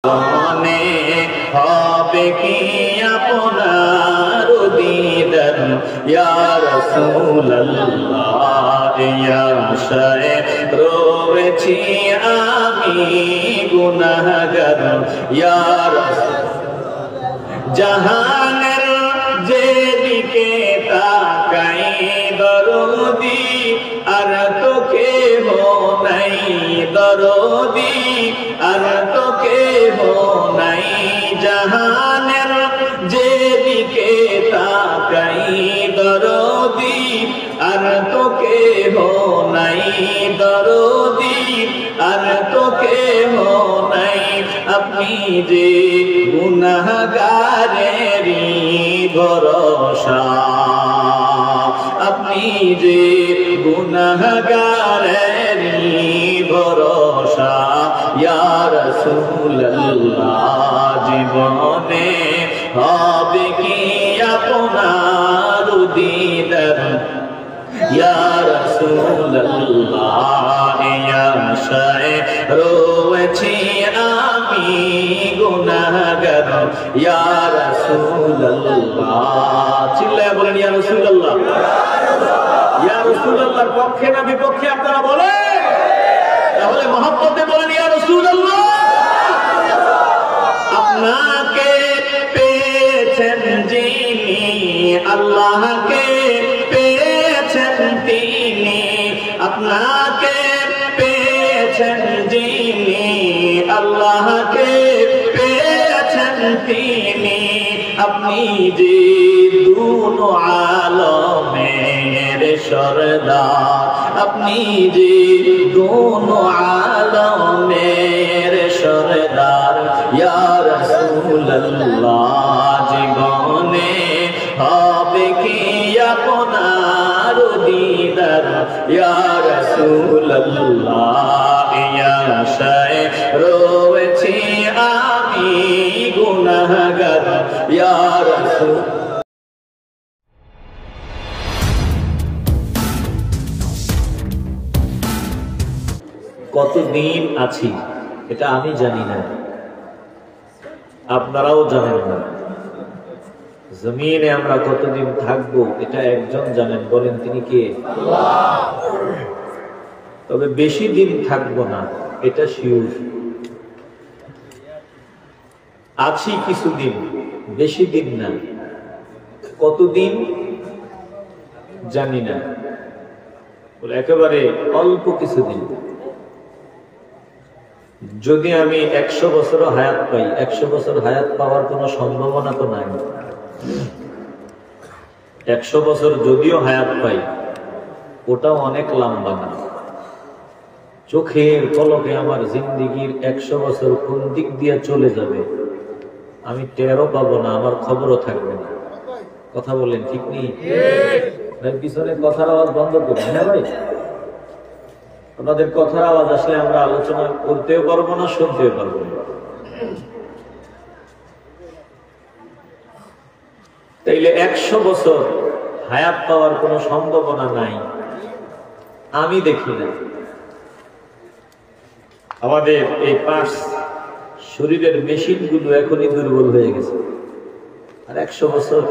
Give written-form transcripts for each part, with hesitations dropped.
মনে হবে কি আপনার দিদার ইয়া রাসূলুল্লাহ ইয়া শায়েখ রয়েছি আমি গুনাহগার ইয়া রাসূলুল্লাহ জাহানের যেদিকে তাকাই দরদি আর তো কেহ নাই দরদি আর তো কেহ নাই জাহানের যেদিকে তাকাই দরদি আর তো কেহ নাই দরদি আর তো কেহ নাই আপনি যে গুনাহগারেরই ভরসা আপনি যে গুনাহগারেরই ভরসা ইয়া রাসূলুল্লাহ জীবনে হবে কি আপনার দিদার ইয়া রাসূলুল্লাহ ইয়া শায়েখ রয়েছি আমি গুনাহগার ইয়া রাসূলুল্লাহ চিল্লায়া বলেন ইয়া রাসূলুল্লাহ ইয়া রাসূলুল্লাহর পক্ষে না বিপক্ষে আপনারা বলেন তাহলে মহব্বতে বলেন ইয়া রাসূলুল্লাহ আপনাকে পেয়েছেন যিনি আল্লাহকে পেয়েছেন তিনি আপনাকে পেয়েছেন যিনি আল্লাহকে পেয়েছেন তিনি আপনি যে দুনো আলমের সরদার আপনি যে দুনো আলমের সরদার ইয়া রাসূলুল্লাহ জীবনে হবে কি আপনার দিদার ইয়া রাসূলুল্লাহ ইয়া শায়েখ রয়েছি আমি গুনাহগার ইয়া রাসূল কতদিন আছি এটা আমি জানি না, আপনারাও জানেন না। জমিনে আমরা কতদিন থাকবো এটা একজন জানেন, বলেন তিনি কে? তবে বেশি দিন থাকবো না এটা শিওর। আছি কিছুদিন, বেশি দিন না। কতদিন জানি না, বলে একেবারে অল্প কিছুদিন। যদি আমি 100 বছর হায়াত পাই, 100 বছর হায়াত পাওয়ার কোনো সম্ভাবনা তো নাই। 100 বছর যদিও হায়াত পাই, ওটাও অনেক লম্বা না। চোখের পলকে আমার জিন্দিগির 100 বছর কোন দিক দিয়ে চলে যাবে আমি টেরও পাবো না, আমার খবরও থাকবে না। কথা বলেন ঠিক নেই? পিছনে কথার আওয়াজ বন্ধ করুন। হ্যাঁ ভাই, আপনাদের কথার আওয়াজ আসলে আমরা আলোচনা করতেও পারবো না, শুনতেও পারবো না। তাইলে 100 বছর হায়াত পাওয়ার কোনো সম্ভাবনা নাই, আমি দেখি না। আমাদের এই পার্টস, শরীরের মেশিন গুলো এখনই দুর্বল হয়ে গেছে। আর 100 বছর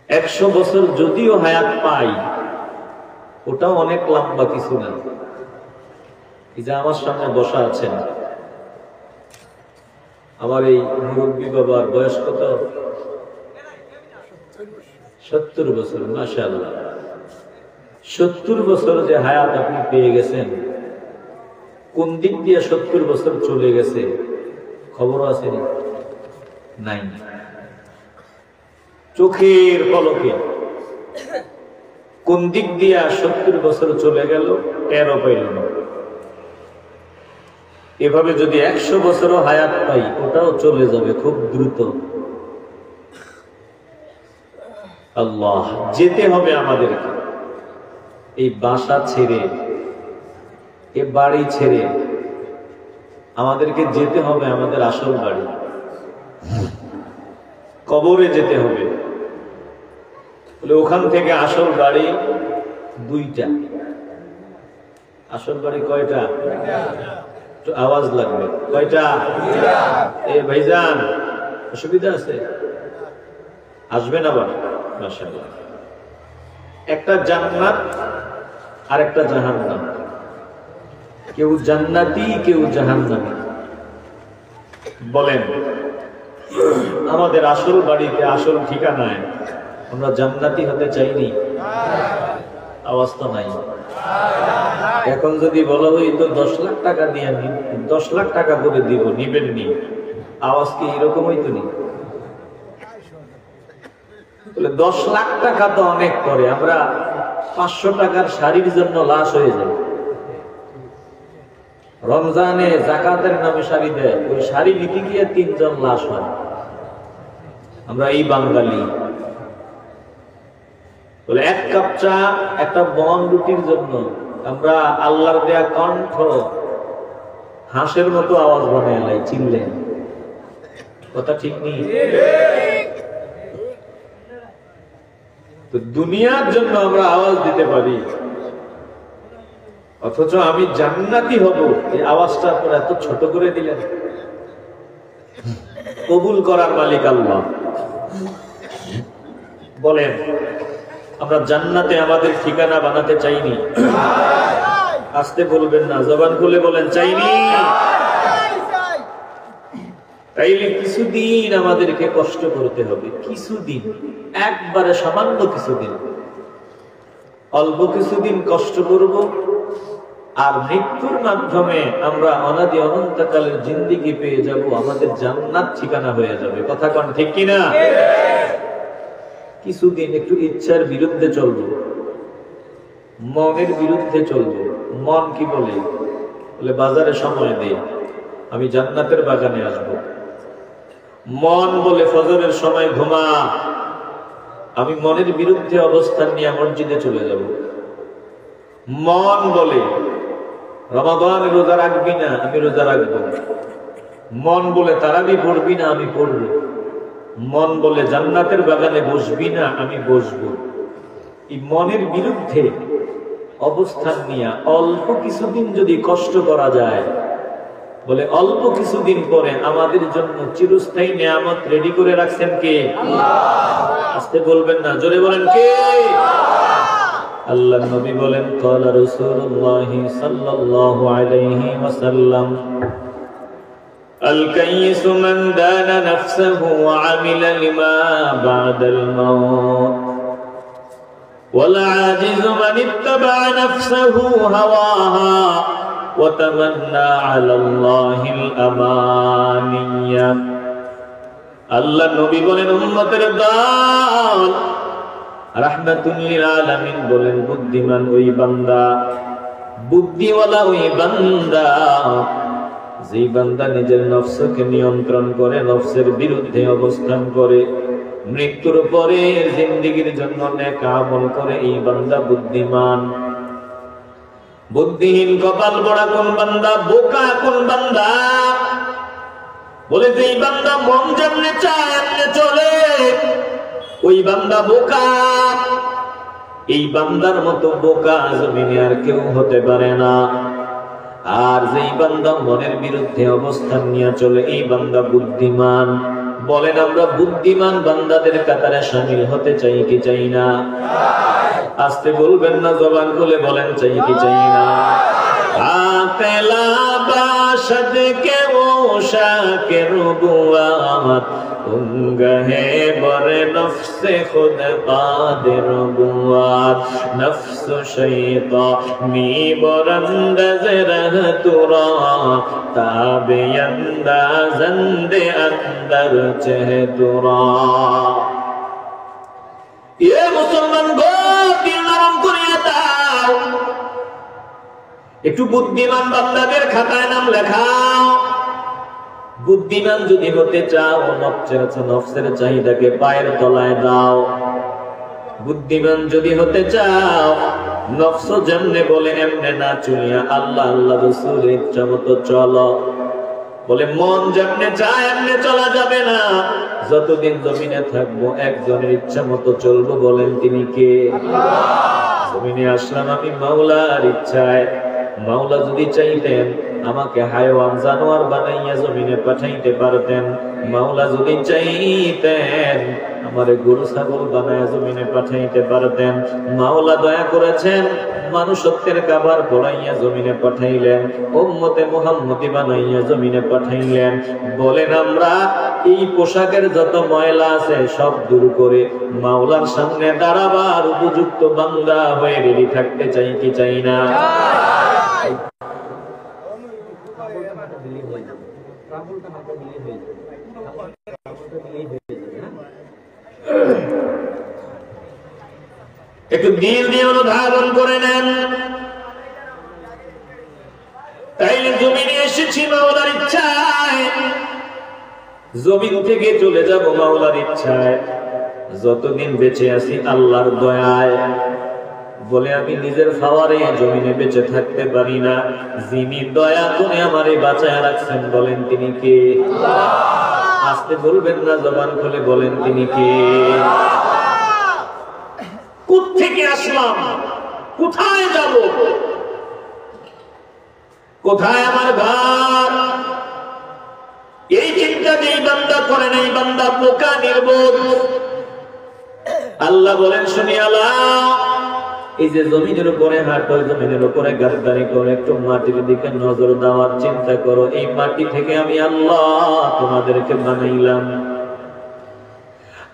100 বছর যদিও হায়াত পাই, ওটাও অনেক লম্বা কিছু না। এই যে আমার সামনে বসা আছেন, আমার এই মুরব্বী বাবার বয়স কত? 70 বছর। মাশাআল্লাহ, 70 বছর যে হায়াত আপনি পেয়ে গেছেন, কোন দিক দিয়ে 70 বছর চলে গেছে খবর আছে নাই? চোখের পলকে কোন দিক দিয়া 70 বছর চলে গেল টেরও পাইল না। এভাবে যদি 100 বছরও হায়াত পাই, ওটাও চলে যাবে খুব দ্রুত। আল্লাহ, যেতে হবে আমাদেরকে। এই বাসা ছেড়ে, এ বাড়ি ছেড়ে আমাদেরকে যেতে হবে আমাদের আসল বাড়ি। কবরে যেতে হবে। ওখান থেকে আসল বাড়ি দুইটা। আসল বাড়ি কয়টা? একটু আওয়াজ লাগবে। কয়টা? এ ভাইজান, অসুবিধা আছে? আসবেন আবার? মাশাআল্লাহ। একটা জান্নাত আর একটা জাহান্নাম। কেউ জান্নাতি, কেউ জাহান্নামী। বলেন, আমাদের আসল বাড়িতে, আসল ঠিকানায় আমরা জান্নাতি হতে চাইনি? আওয়াজ তো নাই। এখন যদি বলা হয় তো 10 লাখ টাকা দিয়ে 10 লাখ টাকা করে দিব, নিবেন নি? আওয়াজ কি এরকম হইতো নি? 10 লাখ টাকা তো অনেক করে, আমরা 500 টাকার শাড়ির জন্য লাশ হয়ে যাই। রমজানে যাকাতের নামে শাড়ি দেয়, ওই শাড়ি নিতে গিয়ে 3 জন লাশ হয়। আমরা এই বাঙালি। বলে 1 কাপ চা, একটা বন রুটির জন্য আমরা আল্লাহর দেয়া কণ্ঠ হাঁসের মতো আওয়াজ বানায় লাই, চিনলেন? কথা ঠিক নেই? তো দুনিয়ার জন্য আমরা আওয়াজ দিতে পারি, অথচ আমি জান্নাতি হব, এই আওয়াজটা আপনারা এত ছোট করে দিলেন। কবুল করার মালিক আল্লাহ। বলেন, আমরা জান্নাতে আমাদের ঠিকানা বানাতে চাইনি? আসতে বলবেন না, জবান খুলে বলেন চাইনি। তাইলে কিছুদিন আমাদেরকে কষ্ট করতে হবে, কিছুদিন, একবারে সামান্য কিছুদিন, অল্প কিছুদিন কষ্ট করব, আর মৃত্যুর মাধ্যমে আমরা অনাদি অনন্তকালের জিন্দেগি পেয়ে যাব, আমাদের জান্নাত ঠিকানা হয়ে যাবে। কথা কোন ঠিক কিনা? কিছুদিন একটু ইচ্ছার বিরুদ্ধে চলবো, মনের বিরুদ্ধে চলবো। মন কি বলে? বলে বাজারে সময় দেই, আমি জান্নাতের বাগানে আসব। মন বলে ফজরের সময় ঘুমা, আমি মনের বিরুদ্ধে অবস্থান নিয়ে মসজিদে চলে যাব। মন বলে রমাদান রোজা রাখবি না, আমি রোজা রাখবো। মন বলে তারাবি পড়বি না, আমি পড়ব। মন বলে জান্নাতের বাগানে বসবি না, আমি বসবো। এই মনের বিরুদ্ধে অবস্থান নিয়ে অল্প কিছুদিন যদি কষ্ট করা যায়, বলে অল্প কিছুদিন পরে আমাদের জন্য চিরস্থায়ী নিয়ামত রেডি করে রাখছেন কে? আসতে বলবেন না, জোরে বলেন কে? আল্লাহর নবী বলেন, ক্বালা রাসূলুল্লাহ সাল্লাল্লাহু আলাইহি ওয়াসাল্লাম, আল কাইয়িসু মান দানা নাফসাহু ওয়া আমিলা লিমা বা'দাল মাউত, ওয়াল আজিজু মান ইত্তাবা'a নাফসাহু হাওয়াহা ওয়া তামান্না 'আলা আল্লাহিল আমানিয়া। আল্লাহর নবী বলেন, উম্মতের দল, রাহমাতুল লিল আলামিন বলেন, বুদ্ধিমান ওই বান্দা, বুদ্ধিওয়ালা ওই বান্দা, যেই বান্দা নিজের নফসকে নিয়ন্ত্রণ করে, নফসের বিরুদ্ধে অবস্থান করে, মৃত্যুর পরে জিন্দেগীর জন্য নেক আমল করে, এই বান্দা বুদ্ধিমান। বুদ্ধিহীন কপাল পড়া কোন বান্দা, বোকা কোন বান্দা? বলে যেই বান্দা মন যেমনে চায় এমনে চলে, ওই বান্দা বোকা। এই বান্দার মতো বোকা জমিনে আর কেউ হতে পারে না। আর যেই বান্দা মনের বিরুদ্ধে অবস্থান নিয়ে চলে, এই বান্দা বুদ্ধিমান। বলেন, আমরা বুদ্ধিমান বান্দাদের কাতারে শামিল হতে চাই কি চাই না? আসতে বলবেন না, জবান খুলে বলেন চাই কি চাই না? আকেলা বাশদ কে ও শাকে রুবুয়াত, উঙ্গহে বরে নফসে খুদ কাদির বুয়াত, নফস শৈতানি বরন্দজ রহ তুরা, তাবে আন্দাজন্দে অন্দর চেহ তুরা। এ মুসলমান গো, দিল নরম করিয়া দাও, একটু বুদ্ধিমান বান্দাদের খাতায় নাম লেখাও। বুদ্ধিমান যদি হতে চাও, নফসের চাহিদাকে পায়ের তলায় দাও। বুদ্ধিমান যদি হতে চাও, নফস যেমনে বলে এমনে না চলিয়া আল্লাহ আল্লাহ রাসূলের ইচ্ছা মতো চলো। বলে মন যেমনে চায় এমনে চলা যাবে না। যতদিন জমিনে থাকবো একজনের ইচ্ছা মতো চলবো। বলেন তিনি কে? জমিনে আসলাম আমি মাওলার ইচ্ছায়। মাওলা যদি চাইতেন আমাকে হায়াওয়ান জানোয়ার বানাইয়া জমিনে পাঠাইতে পারতেন। মাওলা যদি চাইতেন আমারে গরু ছাগল বানাইয়া জমিনে পাঠাইতে পারতেন। মাওলা দয়া করেছেন, মানুষত্বের কাবার পড়াইয়া জমিনে পাঠাইলেন, উম্মতে মুহাম্মদি বানাইয়া জমিনে পাঠাইলেন। বলেন আমরা এই পোশাকের যত ময়লা আছে সব দূর করে মাওলার সামনে দাঁড়াবার উপযুক্ত বান্দা হয়ে রেডি থাকতে চাই কি চাই না? একটু দিল দিয়ে অনুধাবন করে নেন। তাইলে জমিনে এসেছি মাওলার ইচ্ছায়, জমিন থেকে চলে যাব মাওলার ইচ্ছায়। যতদিন বেঁচে আছি আল্লাহর দয়ায়। বলে আমি নিজের খাওয়ারে জমিনে বেঁচে থাকতে পারি না, যিনি দয়া করে আমারে বাঁচায় রাখছেন বলেন তিনি কে? আস্তে বলবেন না, জবান খুলে বলেন তিনি কে? কোত্থেকে আসলাম, কোথায় যাব, কোথায় আমার ঘর? এই চিন্তা যেই বান্দা করে নাই, বান্দা বোকা নির্বোধ। আল্লাহ বলেন শুনিয়ালা, এই যে জমিনের উপরে হাঁটো, জমিনের উপরে গাদ্দারি করে একটু মাটির দিকে নজর দেওয়ার চিন্তা করো। এই মাটি থেকে আমি আল্লাহ তোমাদেরকে বানাইলাম,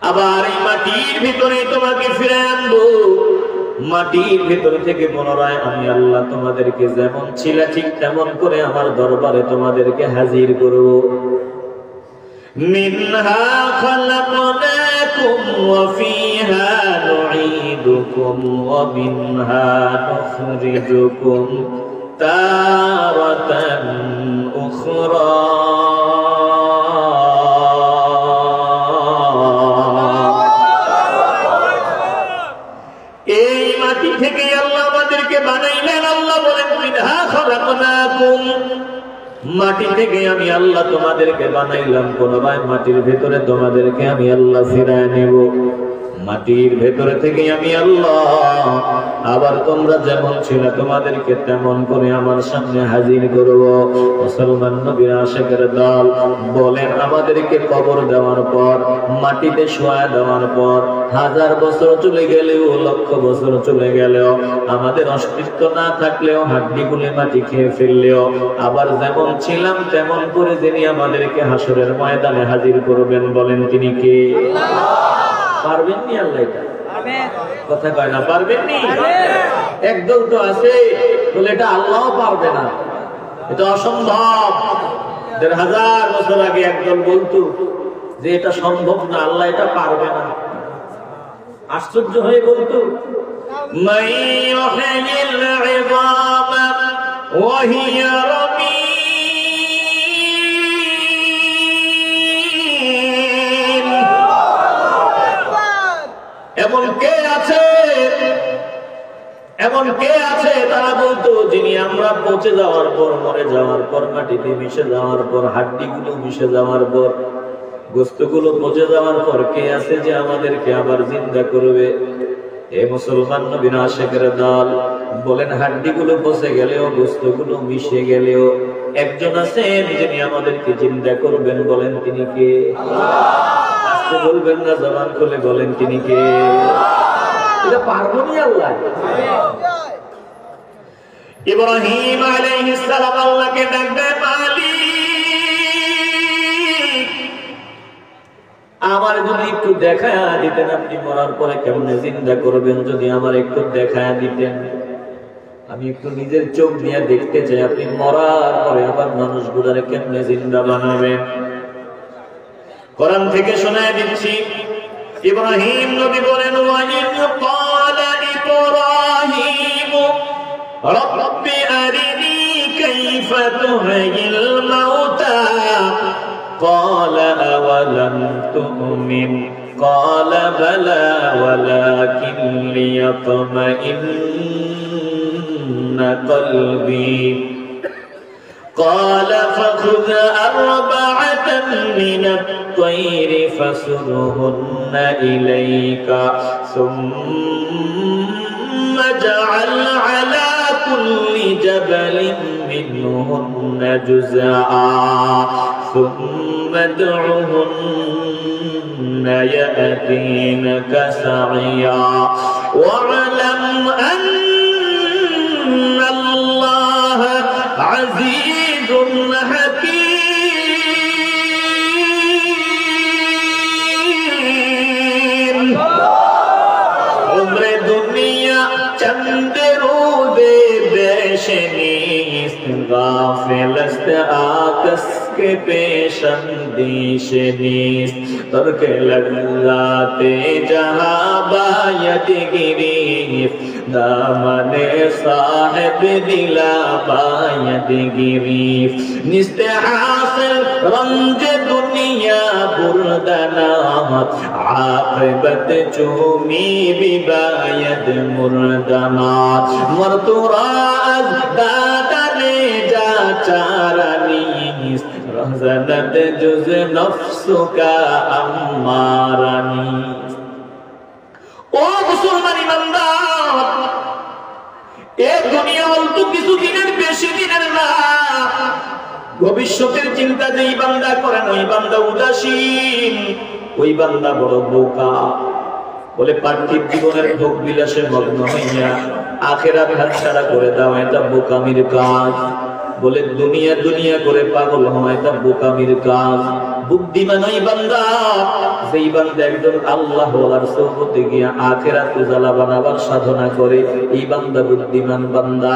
আবার এই মাটির ভিতরে তোমাকে ফিরে আনবো। মাটির ভিতর থেকে পুনরায় আমি আল্লাহ তোমাদেরকে যেমন ছিল ঠিক তেমন করে আমার দরবারে তোমাদেরকে হাজির করব। মিনহা খালাকনাকুম ওয়া ফিহা নুঈদুকুম ওয়া মিনহা নুখরিজুকুম তারাতান উখরা। এই মাটি থেকে আল্লাহ আমাদেরকে বানাইলেন। আল্লাহ বলেন মিনহা খালাকনাকুম, মাটি থেকে আমি আল্লাহ তোমাদেরকে বানাইলাম। পুনরায় মাটির ভেতরে তোমাদেরকে আমি আল্লাহ ফিরায় নেব। মাটির ভেতরে থেকে আমি আল্লাহ আবার তোমরা যেমন ছিল তোমাদেরকে তেমন করে আমার সামনে হাজির করব। মুসলমান নবীর আশিকের দল বলেন, আমাদেরকে কবর দেওয়ার পর, মাটিতে শোয়া দেওয়ার পর 1000 বছর চলে গেলেও, লক্ষ বছর চলে গেলেও, আমাদের অস্তিত্ব না থাকলেও, হাড্ডিগুলি মাটি খেয়ে ফেললেও, আবার যেমন ছিলাম তেমন করে যিনি আমাদেরকে হাসরের ময়দানে হাজির করবেন বলেন তিনি কে? পারবেননি আল্লাহ? এটা কথা কয় না, পারবেননি? একদল তো আছে বলে এটা আল্লাহ পারবে না, এটা অসম্ভব। 1500 বছর আগে একদল বলতো যে এটা সম্ভব না, আল্লাহ এটা পারবে না। আশ্চর্য হয়ে বলতো মাইয়ুহিল ইযামা ওয়া হিয়া রামীম। এমন কে আছে, এমন কে আছে তারা বলতো যিনি আমরা পচে যাওয়ার পর, মরে যাওয়ার পর, মাটিতে মিশে যাওয়ার পর, হাড্ডিগুলো মিশে যাওয়ার পর, গোস্তগুলো পচে যাওয়ার পর কে আছে যে আমাদেরকে আবার জিন্দা করবে? এ মুসলমান নবীর আশিকের দল বলেন, হাড্ডিগুলো পচে গেলেও, গোস্তগুলো মিশে গেলেও একজন আছেন যিনি আমাদেরকে জিন্দা করবেন বলেন তিনি কে? বলবেন না, জবান খুলে বলেন তিনি কে? এটা পারবনি আল্লাহ। ইব্রাহিম আলাইহিস সালাম আল্লাহকে ডাকলেন, মালিক আমার যদি একটু দেখায়া দিতেন, আপনি মরার পরে কেমনে জিন্দা করবেন, যদি আমার একটু দেখায়া দিতেন, আমি একটু নিজের চোখ নিয়ে দেখতে চাই আপনি মরার পরে আবার মানুষগুলোরে কেমনে জিন্দা বানাবেন। কোরআন থেকে শোনায় দিচ্ছি, ইব্রাহিম নবী বলেন, ওয়াইদ ক্বালা ইব্রাহিম রাব্বি আরিনি কাইফা তুহয়িল মাউতা ক্বালা আওয়ালাম তুমিন ক্বালা বালা ওয়ালাকিন লিয়াতমাইন্না কলবি قال فخذ 4 من الطير فصرهن إليك ثم اجعل على كل جبل منهن جزعا ثم ادعهن يأتينك سعيا واعلم أن الله عزيز حكيم عمر دنیا چند روزے بیشنیست غافل است آکس کے پیش اندیش نیست ترک لذات جہاں باید گریفت دامن صاحب دلا باید گریفت نیست حاصل رنج دنیا بردنات عاقبت چومی بھی باید مردنات مرتو را از دادن جا چارہ نیست رہزنت جز نفس کا امارہ نیست ও মুসলমান ইমানদার এই দুনিয়া অল্প কিছু দিনের বেশি দিনের না ভবিষ্যতের চিন্তা যেই বান্দা করেন ওই বান্দা উদাসীন ওই বান্দা বড় বোকা বলে পার্থিব জীবনের ভোগ বিলাসে মগ্ন হইয়া আখিরাত হাতছাড়া করে দাও এটা বোকামির কাজ বলে দুনিয়া দুনিয়া করে পাগল হওয়া এটা বোকামির কাজ বুদ্ধিমান ওই বান্দা যেই বান্দা একজন আল্লাহ ওয়ালার সোহবতে গিয়া আখিরাত উজালা বানাবার সাধনা করে এই বান্দা বুদ্ধিমান বান্দা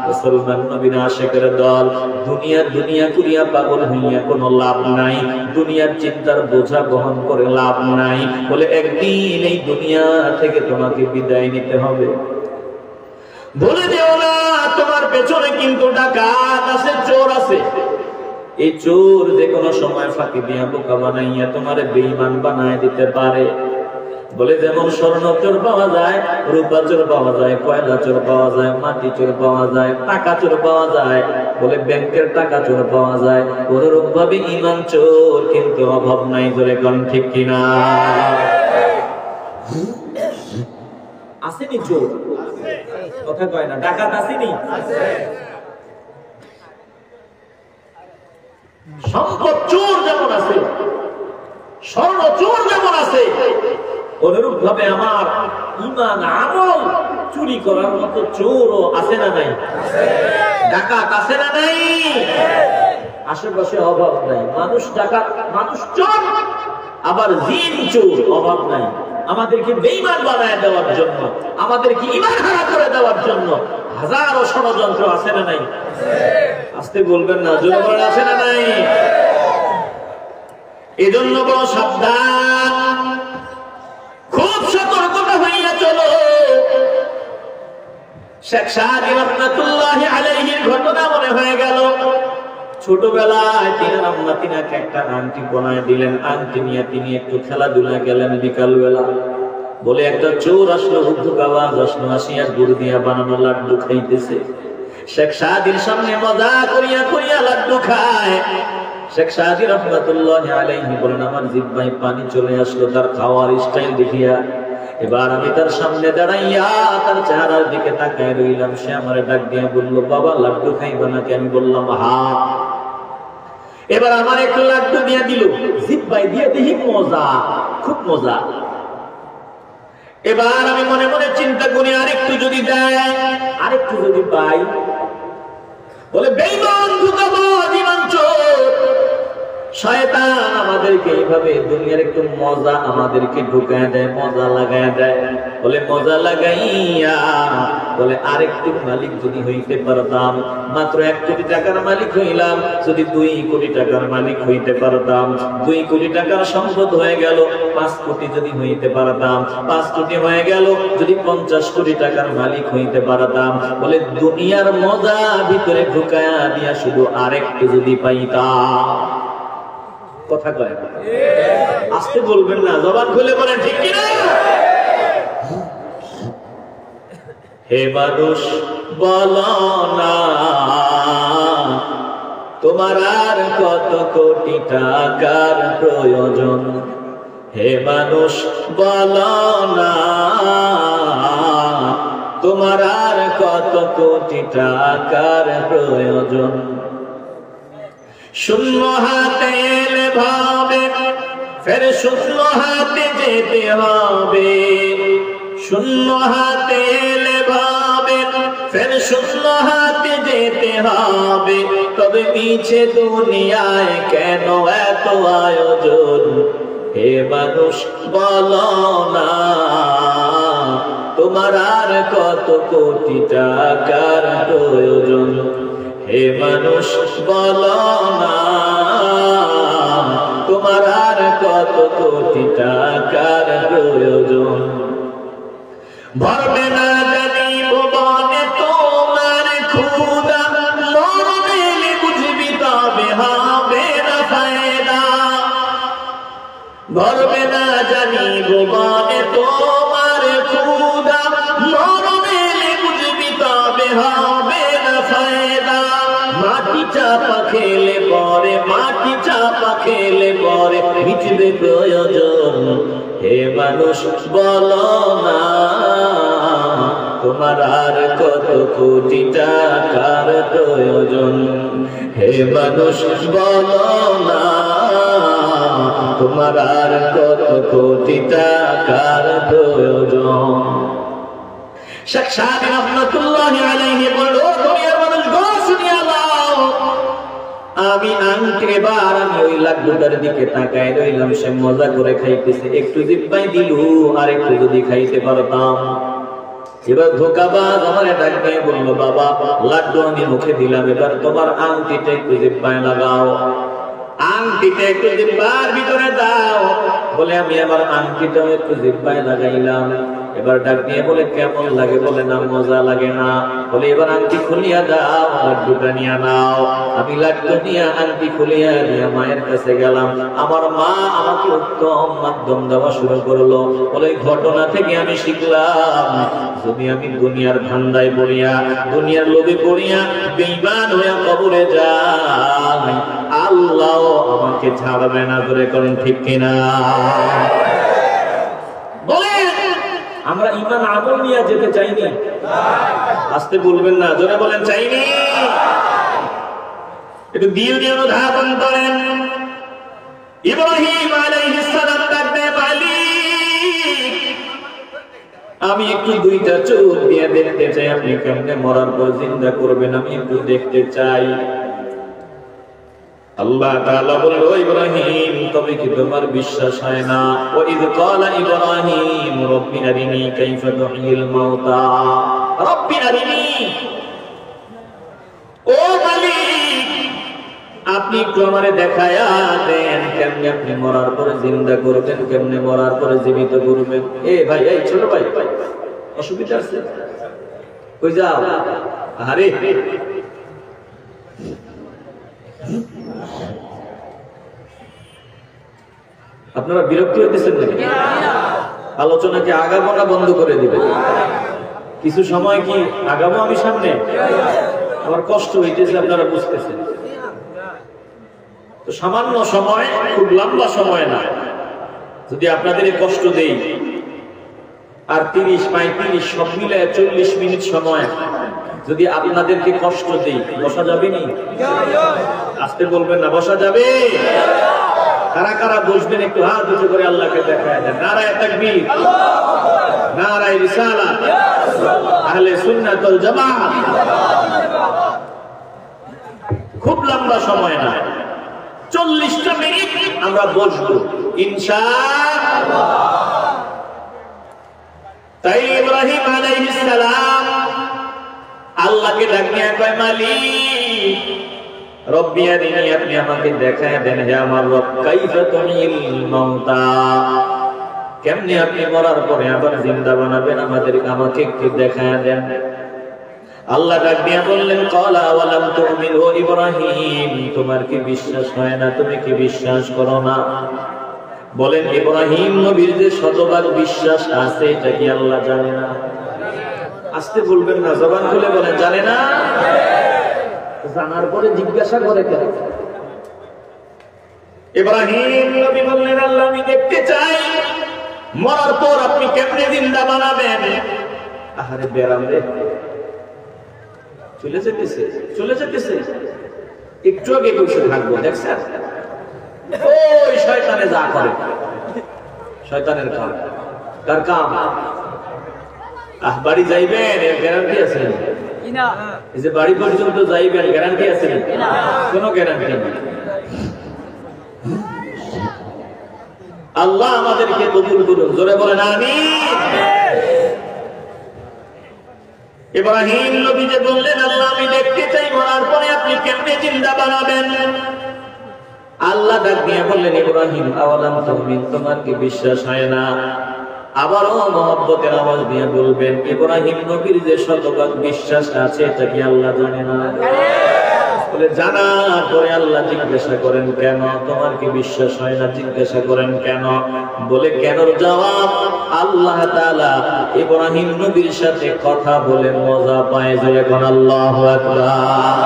মুসলমান নবীর আশিকের দল দুনিয়া দুনিয়া করিয়া পাগল হইয়া কোনো লাভ নাই দুনিয়ার চিন্তার বোঝা বহন করে লাভ নাই বলে একদিন এই দুনিয়া থেকে তোমাকে বিদায় নিতে হবে বলে দেও না তোমার পেছনে কিন্তু ডাকাত আছে চোর আছে এই চোর যে কোনো সময় ফাঁকি দিয়া বোকা বানাইয়া তোমার বেঈমান বানায় দিতে পারে বলে যেমন স্বর্ণ চোর পাওয়া যায় রূপা চোর পাওয়া যায় কয়লা চোর পাওয়া যায় মাটি চোর পাওয়া যায় টাকা চোর পাওয়া যায় বলে ব্যাংকের টাকা চোর পাওয়া যায় অনুরূপ ভাবে ঈমান চোর কিন্তু অভাব নাই ধরে কোন ঠিক কিনা আসেনি চোর কথা কয় না ডাকাত আসেনি সম্পদ চোর যেমন আছে স্বর্ণ চোর যেমন আছে অনুরূপ ভাবে আমার ঈমান আমল চুরি করার মতো চোরও আছে না নাই ডাকাত আছে না নাই আশেপাশে অভাব নাই মানুষ ডাকাত মানুষ চোর আবার জিন চোর অভাব নাই আমাদেরকে বেঈমান বানায় দেওয়ার জন্য আমাদেরকে ঈমান হারা করে দেওয়ার জন্য হাজারো ষড়যন্ত্র আছে না নাই আস্তে বলবেন না জোরে বলেন আছে না নাই এজন্য বড় সাবধান খুব সতর্কতা হইয়া চলো শেখ সাদি রাহমাতুল্লাহি আলাইহির ঘটনা মনে হয়ে গেল ছোটবেলায় তিনার আম্মা তিনাকে একটা আংটি বানায় দিলেন আংটি নিয়ে তিনি একটু খেলাধুলা গেলেন বিকাল বেলা বলে একটা চোর আসলো হুক আওয়াজ আসলো আসিয়া গুড় দিয়া বানানো লাড্ডু খাইতেছে শেখ সাদির সামনে মজা করিয়া করিয়া লাড্ডু খায় শেখ সাদি রাহমাতুল্লাহি আলাইহি বলেন আমার জিহ্বায় পানি চলে আসলো তার খাওয়ার স্টাইল দেখিয়া এবার আমি তার সামনে দাঁড়াইয়া তার চেহারার দিকে তাকায় রইলাম সে আমারে ডাক দিয়ে বলল বাবা লাড্ডু খাইবা নাকি আমি বললাম হ্যাঁ এবার আমার একটু লাড্ডু দিয়ে দিল জিহ্বায় দিয়ে দেখি মজা খুব মজা এবার আমি মনে মনে চিন্তা করি আরেকটু যদি দেয় আরেকটু যদি পাই বলে বেঈমান ধোঁকাবাজ ঈমান চোর শয়তান আমাদেরকে এইভাবে দুনিয়ার একটু মজা আমাদেরকে ঢুকায় দেয় মজা লাগায় দেয় বলে মজা লাগাইয়া বলে আরেকটু মালিক যদি হইতে পারতাম মাত্র 1 কোটি টাকার মালিক হইলাম যদি 2 কোটি টাকার মালিক হইতে পারতাম 2 কোটি টাকার সম্পদ হয়ে গেল 5 কোটি যদি হইতে পারতাম 5 কোটি হয়ে গেল যদি 50 কোটি টাকার মালিক হইতে পারতাম বলে দুনিয়ার মজা ভিতরে ঢুকায়া দিয়া শুধু আরেকটু যদি পাইতাম কথা কয় না আস্তে বলবেন না জবান খুলে বলেন ঠিক কি না হে মানুষ বলো না তোমার আর কত কোটি টাকার প্রয়োজন হে মানুষ বলো না তোমার আর কত কোটি টাকার প্রয়োজন। শূন্য হাতে এলে ভাবে ফের শূন্য হাতে যেতে হবে, শূন্য হাতে এলে ভাবে ফের শূন্য হাতে যেতে হবে। তবে মিছে দুনিয়ায় কেন এত আয়োজন? হে মানুষ বলো না, তোমার আর কত কোটি টাকার প্রয়োজন? হে মানুষ বলো না, তোমার আর কত কোটি টাকার প্রয়োজন? ভরবে না জানি ভুবনে তোমার ক্ষুধা, মরবে বুঝবি তবে হবে না ফায়দা। ভরবে না জানি ভুবনে তোমার ক্ষুধা, মরবে বুঝবি তবে হবে না ফায়দা। মাটি চাপা খেলে পরে, মাটি চাপা খেলে পরে মিটবে প্রয়োজন। হে মানুষ বলো না, তোমার আর কত কোটি টাকার প্রয়োজন? হে মানুষ বলো না, তোমার আর কত কোটি টাকার প্রয়োজন? শেখ সাদি রহমাতুল্লাহি আলাইহি বলল, দুনিয়ার মানুষ গো শুনিয়া নাও, আমি আংটি এবার আমি ওই লাড্ডুটার দিকে তাকায় রইলাম, সে মজা করে খাইতেছে, একটু জিব্বাই দিল আর একটু যদি খাইতে পারতাম। এবার ধোকাবাজ আমার ডাক দিয়ে বলল, বাবা লাড্ডু আমি মুখে দিলাম, এবার তোমার আংটিটা একটু জিব্বায় লাগাও, আংটিটা একটু জিব্বার ভিতরে দাও। বলে আমি আমার আংটিটা একটু জিব্বায় লাগাইলাম। এবার ডাক দিয়ে বলে কেমন লাগে? বলে না মজা লাগে না। বলে এবার আংটি খুলিয়া দাও, লাড্ডুটা নিয়ে নাও। আমি লাড্ডু নিয়ে আংটি খুলিয়া নিয়ে মায়ের কাছে গেলাম। আমার মা আমাকে উত্তম মাধ্যম দেওয়া শুরু করলো। বলে ঘটনা থেকে আমি শিখলাম, যদি আমি দুনিয়ার ধান্দায় পড়িয়া, দুনিয়ার লোভে পড়িয়া বেঈমান হইয়া কবরে যাই, আল্লাহ আমাকে ছাড়বে না। করে করেন ঠিক কিনা? বলেন আমরা ঈমান আমল নিয়ে যেতে চাইনি? আসতে বলবেন না, জোরে বলেন চাইনি। একটু দিল দিয়ে ধারণ করেন। ইব্রাহিম আলাইহিস সালাম ডাকতে মালিক, আমি একটু দুইটা চোখ দিয়ে দেখতে চাই, আপনি কেমনে মরার পর জিন্দা করবেন, আমি একটু দেখতে চাই। আল্লাহ তাআলা বলল, ইব্রাহিম তবে কি তোমার বিশ্বাস হয় না? ওয়াইদ ক্বালা ইব্রাহিম রব্বি আরিনি কাইফা তুহিল মাউতা, রব্বি আরিনি, ও মালিক আপনি একটু আমারে দেখায়া দেন কেমনে আপনি মরার পরে জিন্দা করবেন, কেমনে মরার পরে জীবিত করবেন। এ ভাই, এই ছোট ভাই, অসুবিধা আছে? কই যাও? আরে আপনারা বিরক্তি হইতেছেন নাকি? আলোচনাকে আগাবো না বন্ধ করে দিবে? কিছু সময় কি আগাবো আমি সামনে? আমার কষ্ট হইতেছে, আপনারা বুঝতেছেন তো। সামান্য সময়, খুব লম্বা সময় না। যদি আপনাদের কষ্ট দেই আর 30-35 সব মিলে 40 মিনিট সময় যদি আপনাদেরকে কষ্ট দেই, বসা যাবে নি? আসতে বলবেন না, বসা যাবে? কারা কারা বসবেন একটু হাত উঁচু করে আল্লাহকে দেখায় দেন। নারায়ে তাকবীর, নারায়ে রিসালাত, আহলে সুন্নাত ওয়াল জামাত। খুব লম্বা সময় না, 40টা মিনিট আমরা বসবো ইনশাআল্লাহ। তাই ইব্রাহিম আলাইহিস সালাম আল্লাহকে ডাকিয়ে কয়, মালিক রব্বি আরিনি, আপনি আমাকে দেখায় দেন হে আমার রব, কাইফা তুহিল মাউতা, কেমনে আপনি মরার পরে আবার জিন্দা বানাবেন, আমাকে একটু দেখায় দেন। আল্লাহ ডাক দিয়ে বললেন, ক্বালা ওয়ালাম তুমিন, ও ইব্রাহিম তোমার কি বিশ্বাস হয় না? তুমি কি বিশ্বাস করো না? বলেন ইব্রাহিম নবীর যে শতভাগ বিশ্বাস আছে, এটা কি আল্লাহ জানে না? আসতে বলবেন না, জবান খুলে বলেন জানে না। জানার পরে জিজ্ঞাসা করে কেন? ইব্রাহিম নবী বললেন, আল্লাহ আমি দেখতে চাই মরার পর আপনি কেমনে জিন্দা বানাবেন। আহারে বেরাম রে, চলে যেতেছে চলে যেতেছে, একটু আগে বসে থাকবো, দেখছেন ওই শয়তানে যা করে, শয়তানের কাম। কার কাম? বাড়ি যাইবেন এর গ্যারান্টি আছে? এই যে বাড়ি পর্যন্ত যাইবেন গ্যারান্টি আছে? কোনো গ্যারান্টি নেই। আল্লাহ আমাদেরকে কবুল করুন, জোরে বলেন আমিন। ইব্রাহিম নবী যে বললেন, আল্লাহ আমি দেখতে চাই মরার পরে আপনি কেমনে জিন্দা বানাবেন। আল্লাহ ডাক দিয়ে বললেন, ইব্রাহিম আওয়ালাম তুমিন, তোমার কি বিশ্বাস হয় না? আবারও মহব্বতের আওয়াজ দিয়ে বলবেন, ইব্রাহিম নবীর যে শতভাগ বিশ্বাস আছে এটা কি আল্লাহ জানে না? বলে জানার পরে আল্লাহ জিজ্ঞাসা করেন, কেন তোমার কি বিশ্বাস হয় না? জিজ্ঞাসা করেন কেন? বলে কেনর জবাব, আল্লাহ তাআলা ইব্রাহিম নবীর সাথে কথা বলে মজা পায়। যে এখন আল্লাহু আকবার।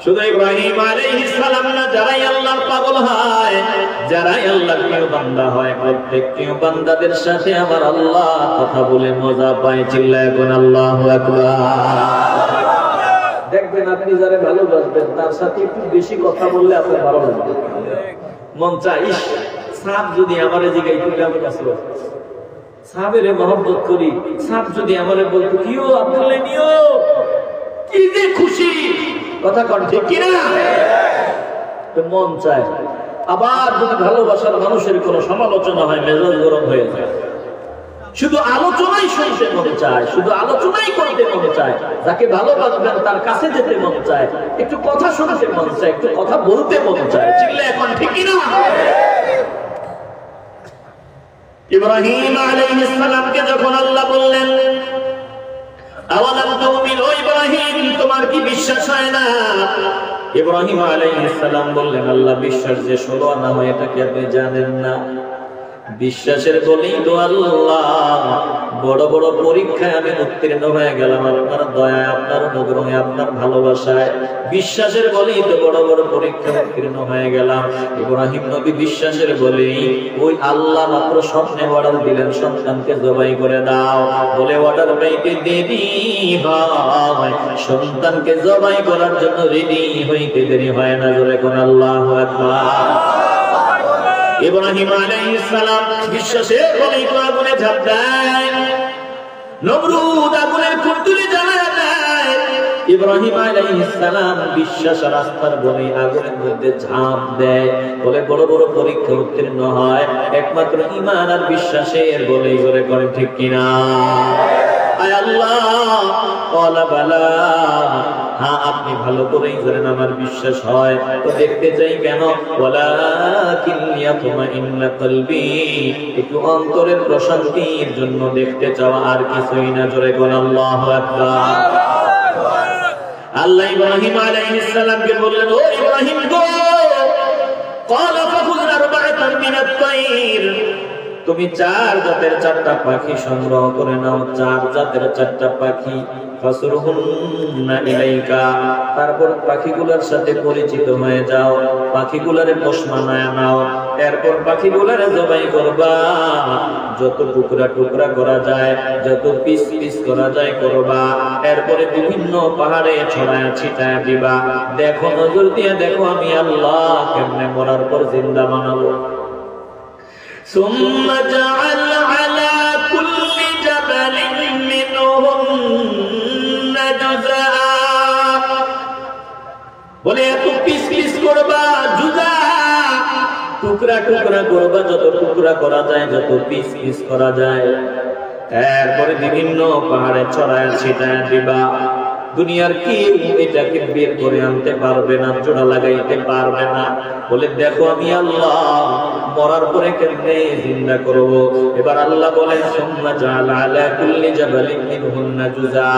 শুধু ইব্রাহিম আলাইহিস সালাম না, যারাই আল্লাহর পাগল হয়, যারাই আল্লাহর প্রিয় বান্দা হয়, প্রত্যেক প্রিয় বান্দাদের সাথে আমার আল্লাহ কথা বলে মজা পায়। চিল্লায় এখন আল্লাহু আকবার। দেখবেন আপনি যারা ভালোবাসবেন তার সাথে একটু বেশি কথা বললে আপনার ভালো লাগবে। মন চায়, ইস সাপ যদি আমার জিগাই তুই কেমন আছো, সাপের মহব্বত করি, সাপ যদি আমার বলতো কিও আব্দুল্লাহ নিও, কি যে খুশি, কথা কন ঠিক কিনা? মন চায়। আবার যদি ভালোবাসার মানুষের কোন সমালোচনা হয়, মেজাজ গরম হয়ে যায়। শুধু আলোচনাই শুনতে মনে চায়, শুধু আলোচনাই করতে মনে চায়। যাকে ভালোবাসবেন তার কাছে যেতে মনে চায়, একটু কথা শুনতে মন চায়, একটু কথা বলতে মনে চায়। চিল্লা এখন ঠিক কিনা? ইব্রাহিম আলাইহিস সালামকে যখন আল্লাহ বললেন, আওয়ালাম তুমিন, ও ইব্রাহিম তোমার কি বিশ্বাস হয় না? ইব্রাহিম আলাইহিস সালাম বললেন, আল্লাহ বিশ্বাস যে 16 আনা হয় এটা কি আপনি জানেন না? বিশ্বাসের বলেই তো আল্লাহ বড় বড় পরীক্ষায় আমি উত্তীর্ণ হয়ে গেলাম আপনার দয়ায়, আপনার অনুগ্রহে, আপনার ভালোবাসায়। বিশ্বাসের বলেই তো বড় বড় পরীক্ষায় উত্তীর্ণ হয়ে গেলাম। ইব্রাহিম নবী বিশ্বাসের বলেই ওই আল্লাহ মাত্র স্বপ্নে অর্ডার দিলেন, সন্তানকে জবাই করে দাও বলে অর্ডার পাইতে দেরি হয়, সন্তানকে জবাই করার জন্য রেডি হইতে দেরি হয় না। জোরে কোন আল্লাহু আকবার। ইব্রাহিম আলাইহিস সালাম বিশ্বাসের বলেই তো আগুনে ঝাঁপ দেয়, নমরুদ আগুনের কুণ্ডুলি জ্বালায় দেয়। ইব্রাহিম আলাইহিস সালাম বিশ্বাস রাস্তার বলেই আগুনের মধ্যে ঝাঁপ দেয়, বলে বড় বড় পরীক্ষা উত্তীর্ণ হয় একমাত্র ঈমান আর বিশ্বাসের বলেই। জোরে করে ঠিক কিনা? আয় আল্লাহ ওয়ালা বালা, হ্যাঁ আপনি ভালো করেই জানেন আমার বিশ্বাস হয়, তো দেখতে চাই কেন? ওয়ালাকিন লিয়াতমাইন্না কলবি, একটু অন্তরের প্রশান্তির জন্য দেখতে চাওয়া, আর কিছুই না। জোরে কোন আল্লাহু আকবার। আল্লাহ ইব্রাহিম আলাইহিস সালামকে বললেন, ও ইব্রাহিম গো, ক্বালা ফাখুয আরবাআতান মিনাত তায়র, তুমি 4 জাতের 4টা পাখি সংগ্রহ করে নাও, 4 জাতের 4টা পাখি। ফাসরুহুন্না ইলাইকা, তারপর পাখিগুলোর সাথে পরিচিত হয়ে যাও, পাখিগুলোরে পোষ মানায় নাও, এরপর পাখিগুলোরে জবাই করবা, যত টুকরা টুকরা করা যায়, যত পিস পিস করা যায় করবা, এরপরে বিভিন্ন পাহাড়ে ছড়ায় ছিটায় দিবা। দেখো, নজর দিয়ে দেখো আমি আল্লাহ কেমনে মরার পর জিন্দা বানাবো। ثم جعل على كل جبل منهن جزءا, বলে এত পিস পিস করবা, জুজা টুকরা টুকরা করবা, যত টুকরা করা যায়, যত পিস পিস করা যায়, এরপরে বিভিন্ন পাহাড়ে ছড়ায় ছিটায় দিবা। দুনিয়ার কেউ এটাকে বের করে আনতে পারবে না, জোড়া লাগাইতে পারবে না। বলে দেখো আমি আল্লাহ মরার পরে কেমনে জিন্দা করব। এবার আল্লাহ বলেন, সুম্মা জাআলা আলা কুল্লি জাবালিন মিনহুন্না জুজা,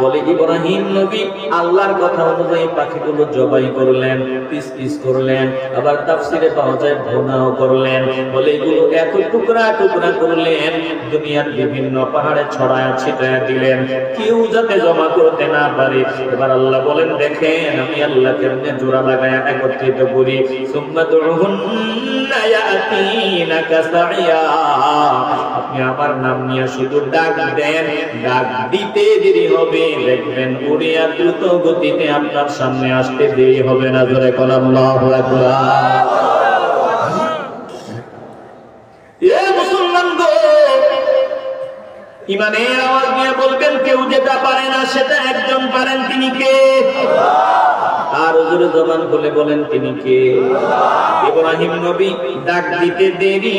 বলে ইব্রাহিম নবী আল্লাহর কথা অনুযায়ী পাখিগুলো জবাই করলেন, পিস পিস করলেন, আবার তাফসিরে পাওয়া যায় ভুনাও করলেন। বলে এগুলো এত টুকরা টুকরা করলেন, দুনিয়ার বিভিন্ন পাহাড়ে ছড়ায় ছিটায় দিলেন, কেউ যাতে জমা করতে না পারি। এবার আল্লাহ বলেন দেখেন আমি আল্লাহ কেমনে জোড়া লাগায় একত্রিত করি। সুম্মা দুহুন্না ইয়াতিনাকা সাইয়া, আপনি আমার নাম নিয়ে শুধু ডাক দেন, ডাক দিতে দেরি হবে, দেখবেন উড়িয়া দ্রুত গতিতে আপনার সামনে আসতে দেরি হবে না। জোরে কোন আল্লাহু আকবার। এ মুসলমান গো, ইমানের আওয়াজ নিয়ে বলবেন কেউ যেটা পারে না সেটা একজন পারেন, তিনি কে? আর জোরে জবান খুলে বলেন তিনি কে? ইব্রাহিম নবী ডাক দিতে দেরি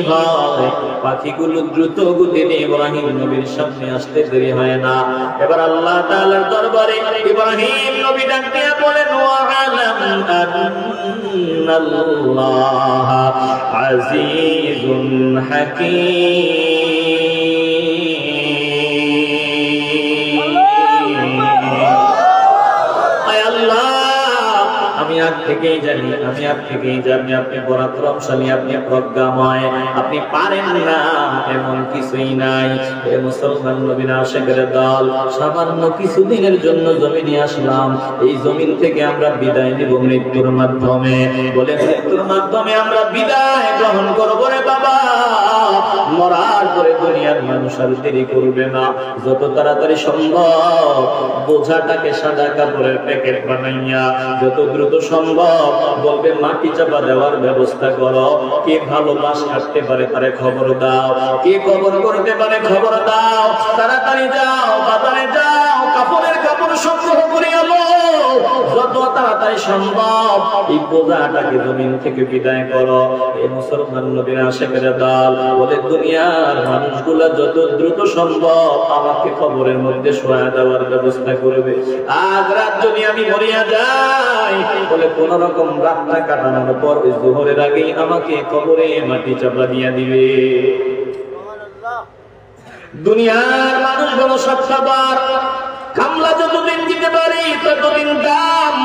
হয়, পাখিগুলো দ্রুত গতিতে ইব্রাহিম নবীর সামনে আসতে দেরি হয় না। এবার আল্লাহ তাআলার দরবারে ইব্রাহিম নবী ডাক দিয়ে বলেন ওয়া আলাম আন্নাল্লাহ আজিজুন হাকীম। আমি আগ থেকেই জানি, আমি আগ থেকেই জানি আপনি পরাক্রমশালী, আপনি প্রজ্ঞাময়, আপনি পারেন না এমন কিছুই নাই। এ মুসলমান নবীর আশিকের দল, সামান্য কিছুদিনের জন্য জমিনে আসলাম, এই জমিন থেকে আমরা বিদায় নিব মৃত্যুর মাধ্যমে। বলে মৃত্যুর মাধ্যমে আমরা বিদায় গ্রহণ করব রে বাবা। মরার পরে দুনিয়ার মানুষ আর দেরি করবে না, যত তাড়াতাড়ি সম্ভব বোঝাটাকে সাদা কাপড়ের প্যাকেট বানাইয়া যত দ্রুত সম্ভব বলবে মাটি চাপা দেওয়ার ব্যবস্থা করো। কে ভালো বাস কাটতে পারে তারে খবর দাও, কে কবর করতে পারে খবর দাও। তাড়াতাড়ি যাও, বাজারে যাও, কাপড়ের কাপড় সংগ্রহ করে আলো, যত তাড়াতাড়ি সম্ভব এই বোঝাটাকে জমিন থেকে বিদায় করো। এই মুসলমান নবীর আশিকের দল বলে দুনিয়ার মানুষগুলা যত দ্রুত সম্ভব আমাকে কবরের মধ্যে শোয়া দেওয়ার ব্যবস্থা করবে। আজ রাত যদি আমি মরিয়া যাই, বলে কোন রকম রাতটা কাটানোর পর ওই জোহরের আগেই আমাকে কবরে মাটি চাপা দিয়ে দিবে। দুনিয়ার মানুষ বড় সৎসাবার, কামলা যতদিন দিতে পারি ততদিন দাম,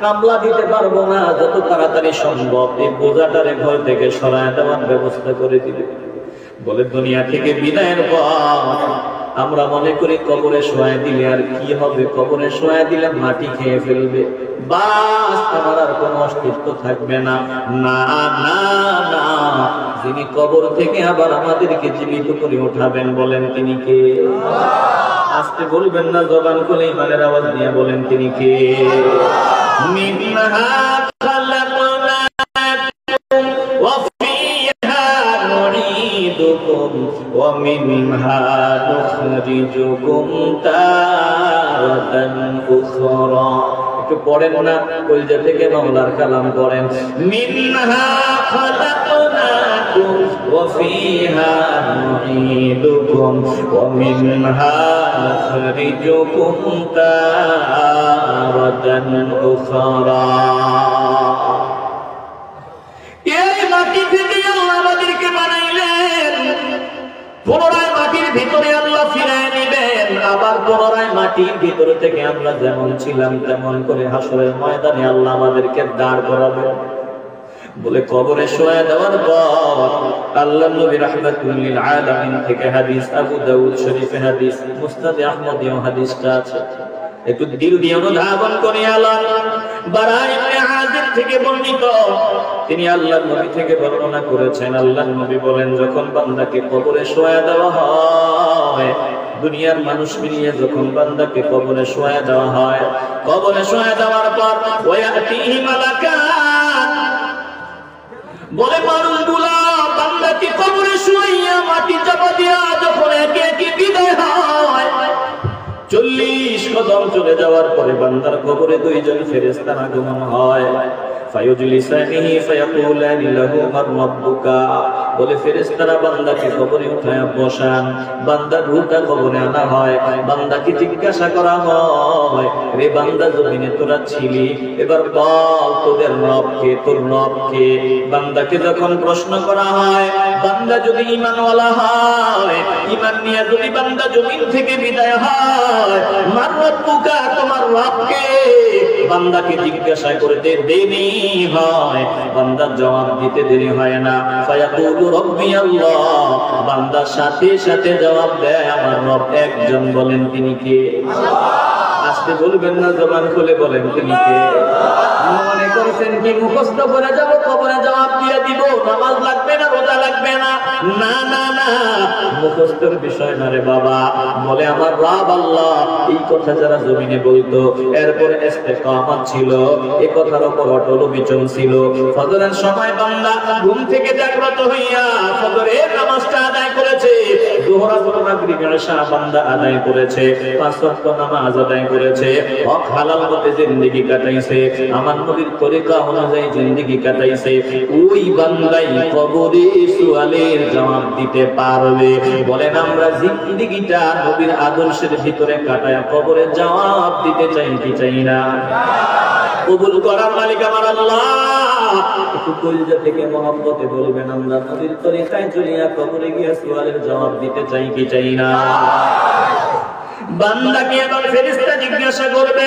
কামলা দিতে পারবো না, যত তাড়াতাড়ি সম্ভব এই বোঝাটারে ঘর থেকে সরায় দেওয়ার ব্যবস্থা করে দিবে। বলে দুনিয়া থেকে বিদায়ের পর আমরা মনে করি কবরে শোয়া দিলে আর কি হবে, কবরে শোয়া দিলে মাটি খেয়ে ফেলবে, বাস আমার আর কোনো অস্তিত্ব থাকবে না। না না না, যিনি কবর থেকে আবার আমাদেরকে জীবিত করে উঠাবেন বলেন তিনি কে? আস্তে বলবেন না, জবান খুলে ইমানের আওয়াজ দিয়ে বলেন তিনি কে? মিনহা খালাকনাকুম ওয়া ফিহা নুঈদুকুম ওয়া মিনহা নুখরিজুকুম তারাতান উখরা। একটু পড়েন না, কলজা থেকে মাওলার কালাম পড়েন। মিনহা খালাকনাকুম ওয়া ফিহা নুঈদুকুম ওয়া মিনহা নুখরিজুকুম তারাতান উখরা। এই মাটি থেকে আল্লাহ আমাদেরকে বানাইলেন, পুনরায় মাটির ভিতরে আল্লাহ ফিরায় নিবেন, আবার পুনরায় মাটির ভিতরে থেকে আমরা যেমন ছিলাম তেমন করে হাসরের ময়দানে আল্লাহ আমাদেরকে দাঁড় করাবেন। বলে কবরে শোয়া দেওয়ার পর আল্লাহ নবী রাহমাতুল লিল আলামিন থেকে হাদিস, আবু দাউদ শরীফে হাদিস, মুসনাদ আহমদীয় হাদিসটা আছে, একটু দিল দিয়ে অনুধাবন করে আল্লাহ বারা ইবনে আযিব থেকে বর্ণিত, তিনি আল্লাহর নবী থেকে বর্ণনা করেছেন। আল্লাহর নবী বলেন যখন বান্দাকে কবরে শোয়া দেওয়া হয়, দুনিয়ার মানুষ মিলিয়ে যখন বান্দাকে কবরে শোয়া দেওয়া হয়, কবরে শোয়া দেওয়ার পর ওয়ায়াতিহি মালাকান, বলে মানুষগুলা বান্দাকে কবরে শুইয়া মাটি চাপা দিয়া যখন একে একে বিদায় হয়, 40 কদম চলে যাওয়ার পরে বান্দার কবরে দুইজন ফেরেশতা আগমন হয়। ফায়ুজলিসানিহি ফায়াকুলানি লাহু মান রাব্বুকা, বলে ফেরেশতারা বান্দাকে কবরে উঠায় বসান, বান্দার রূহটা কবরে আনা হয়, বান্দাকে জিজ্ঞাসা করা হয় রে বান্দা জমিনে তোরা ছিলি, এবার বল তোদের রব কে, তোর রব কে। বান্দাকে যখন প্রশ্ন করা হয়, বান্দা যদি ঈমানওয়ালা হয়, ঈমান নিয়ে যদি বান্দা জমিন থেকে বিদায় হয়, মান রাব্বুকা, তোমার রব কে, বান্দাকে জিজ্ঞাসা করতে দেরি হয়, বান্দার জবাব দিতে দেরি হয় না। ফায়াকুলু রাব্বি আল্লাহ, বান্দা সাথে সাথে জবাব দেয় আমার রব একজন, বলেন তিনি কে? আল্লাহ। আসতে বলবেন না, জবান খুলে বলেন তিনি কে? মনে করেছেন কি মুখস্থ করে যাব, কবরে জবাব দিয়ে দিব, নামাজ লাগবে না, রোজা লাগবে না? না না না, মুখস্থের বিষয় না রে বাবা। বলে আমার রব আল্লাহ, এই কথা যারা জমিনে বলতো, এরপর ইস্তেকামত ছিল, এই কথার উপর অটল বিচল ছিল। ফজরের সময় বান্দা ঘুম থেকে জাগ্রত হইয়া ফজরের নামাজটা আদায় করেছে, যোহর আসর মাগরিব ইশা বান্দা আদায় করেছে, পাঁচ ওয়াক্ত নামাজ আদায় করেছে, হক হালাল মতে জিন্দেগি কাটাইছে, আমার নবীর তরিকা অনুযায়ী জিন্দেগি কাটাইছে, ওই বান্দাই কবরে সুয়ালের জবাব দিতে পারবে। বলেন আমরা জিন্দেগিটা নবীর আদর্শের ভিতরে কাটায়া কবরে জবাব দিতে চাই কি চাই না? কবুল করার মালিক আমার আল্লাহ। একটু কলিজা থেকে মহব্বতে বলবেন আমরা নবীর তরিকায় চলিয়া কবরে গিয়া সুয়ালের জবাব দিতে চাই কি চাই না? বান্দাকে এবার ফেরেশতা জিজ্ঞাসা করবে,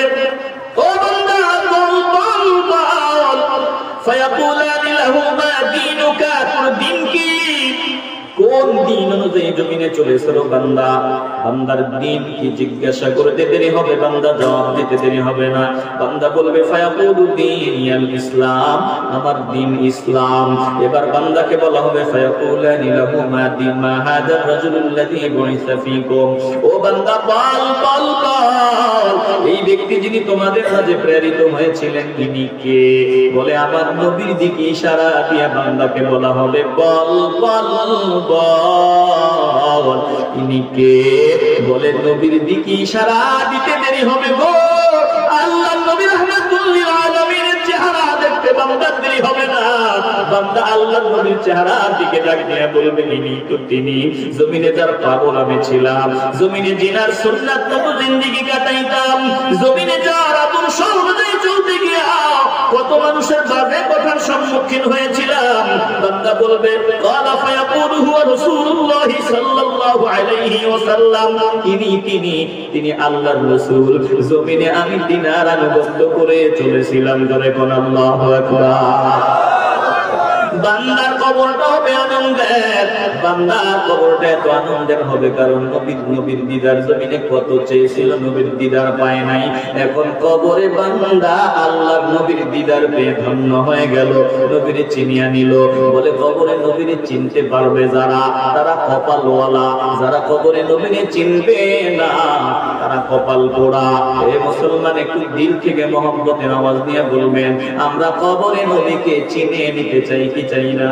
ও বান্দা বল বল বল, ফায়াকুলানি লাহু মা দীনুকা, তোর দিন কি? কোন দিন অনুযায়ী জমিনে চলেছিল বান্দা? বান্দার দিন কি জিজ্ঞাসা করতে দেরি হবে, বান্দা জবাব দিতে দেরি হবে না। বান্দা বলবে ফায়াকুলু দীনিয়াল ইসলাম, আমার দিন ইসলাম। এবার বান্দাকে বলা হবে ফায়াকুলানি লাহু মা দিন মা হাদার রাজুলুল্লাযী বুইসা ফীকুম, ও বান্দা বল বল বল, এই ব্যক্তি যিনি তোমাদের মাঝে প্রেরিত হয়েছিলেন তিনি কে? বলে আমার নবীর দিকে ইশারা দিয়া বান্দাকে বলা হবে বল বল বল, তিনি কে? বলে নবীর দিকে ইশারা দিতে দেরি হবে গো, আল্লাহ নবী রাহমাতুল লিল আলামিনের চেহারা দেখতে বান্দার দেরি হবে না। বান্দা আল্লাহ নবীর চেহারার দিকে তাকিয়ে বলবে ইনি তো তিনি। জমিনে যার পাগল আমি ছিলাম, জমিনে জিনার সুন্নাত মতো জিন্দেগি কাটাইতাম, জমিনে যার আদর্শ অনুযায়ী চলতে গিয়া কত মানুষের বাজে কথার সম্মুখীন হয়েছিলাম। বান্দা বলবে ক্বালা ফায়াকুলু হুয়া রাসূলুল্লাহ সাল্লাল্লাহু আলাইহি ওয়াসাল্লাম, তিনি আল্লাহর রাসূল। জমিনে আমি দিনার আনুগত্য করে চলেছিলাম, জোরে কোন আল্লাহু আকবার। বান্দার কবরটা হবে আনন্দের, বান্দার কবরটা এত আনন্দের হবে কারণ নবীর দিদার জমিনে কত চেয়েছিল, নবীর দিদার পায় নাই। এখন কবরে বান্দা আল্লাহর নবীর দিদার পেয়ে ধন্য হয়ে গেল, নবীর চিনিয়া নিল। বলে কবরে নবীর চিনতে পারবে যারা, তারা কপালওয়ালা, যারা কবরে নবীর চিনবে না তারা কপাল পোড়া। এ মুসলমান একটু দিল থেকে মহব্বতের আওয়াজ নিয়ে বলবেন আমরা কবরে নবীকে চিনে নিতে চাই কি চাই না?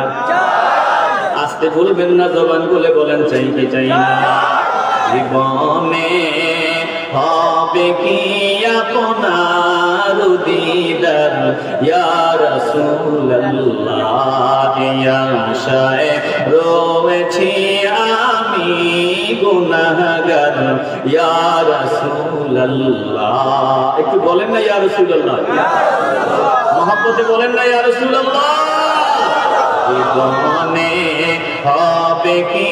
আসতে বলবেন না, জবান বলে বলেন চাই কি চাই না? জীবনে হবে কি আপনার দিদার ইয়া রাসূলুল্লাহ, ইয়া শায়েখ রয়েছি আমি গুনাহগার ইয়া রাসূলুল্লাহ। একটু বলেন না ইয়া রাসূলুল্লাহ, মহব্বতে বলেন না ইয়া রাসূলুল্লাহ। জীবনে হবে কি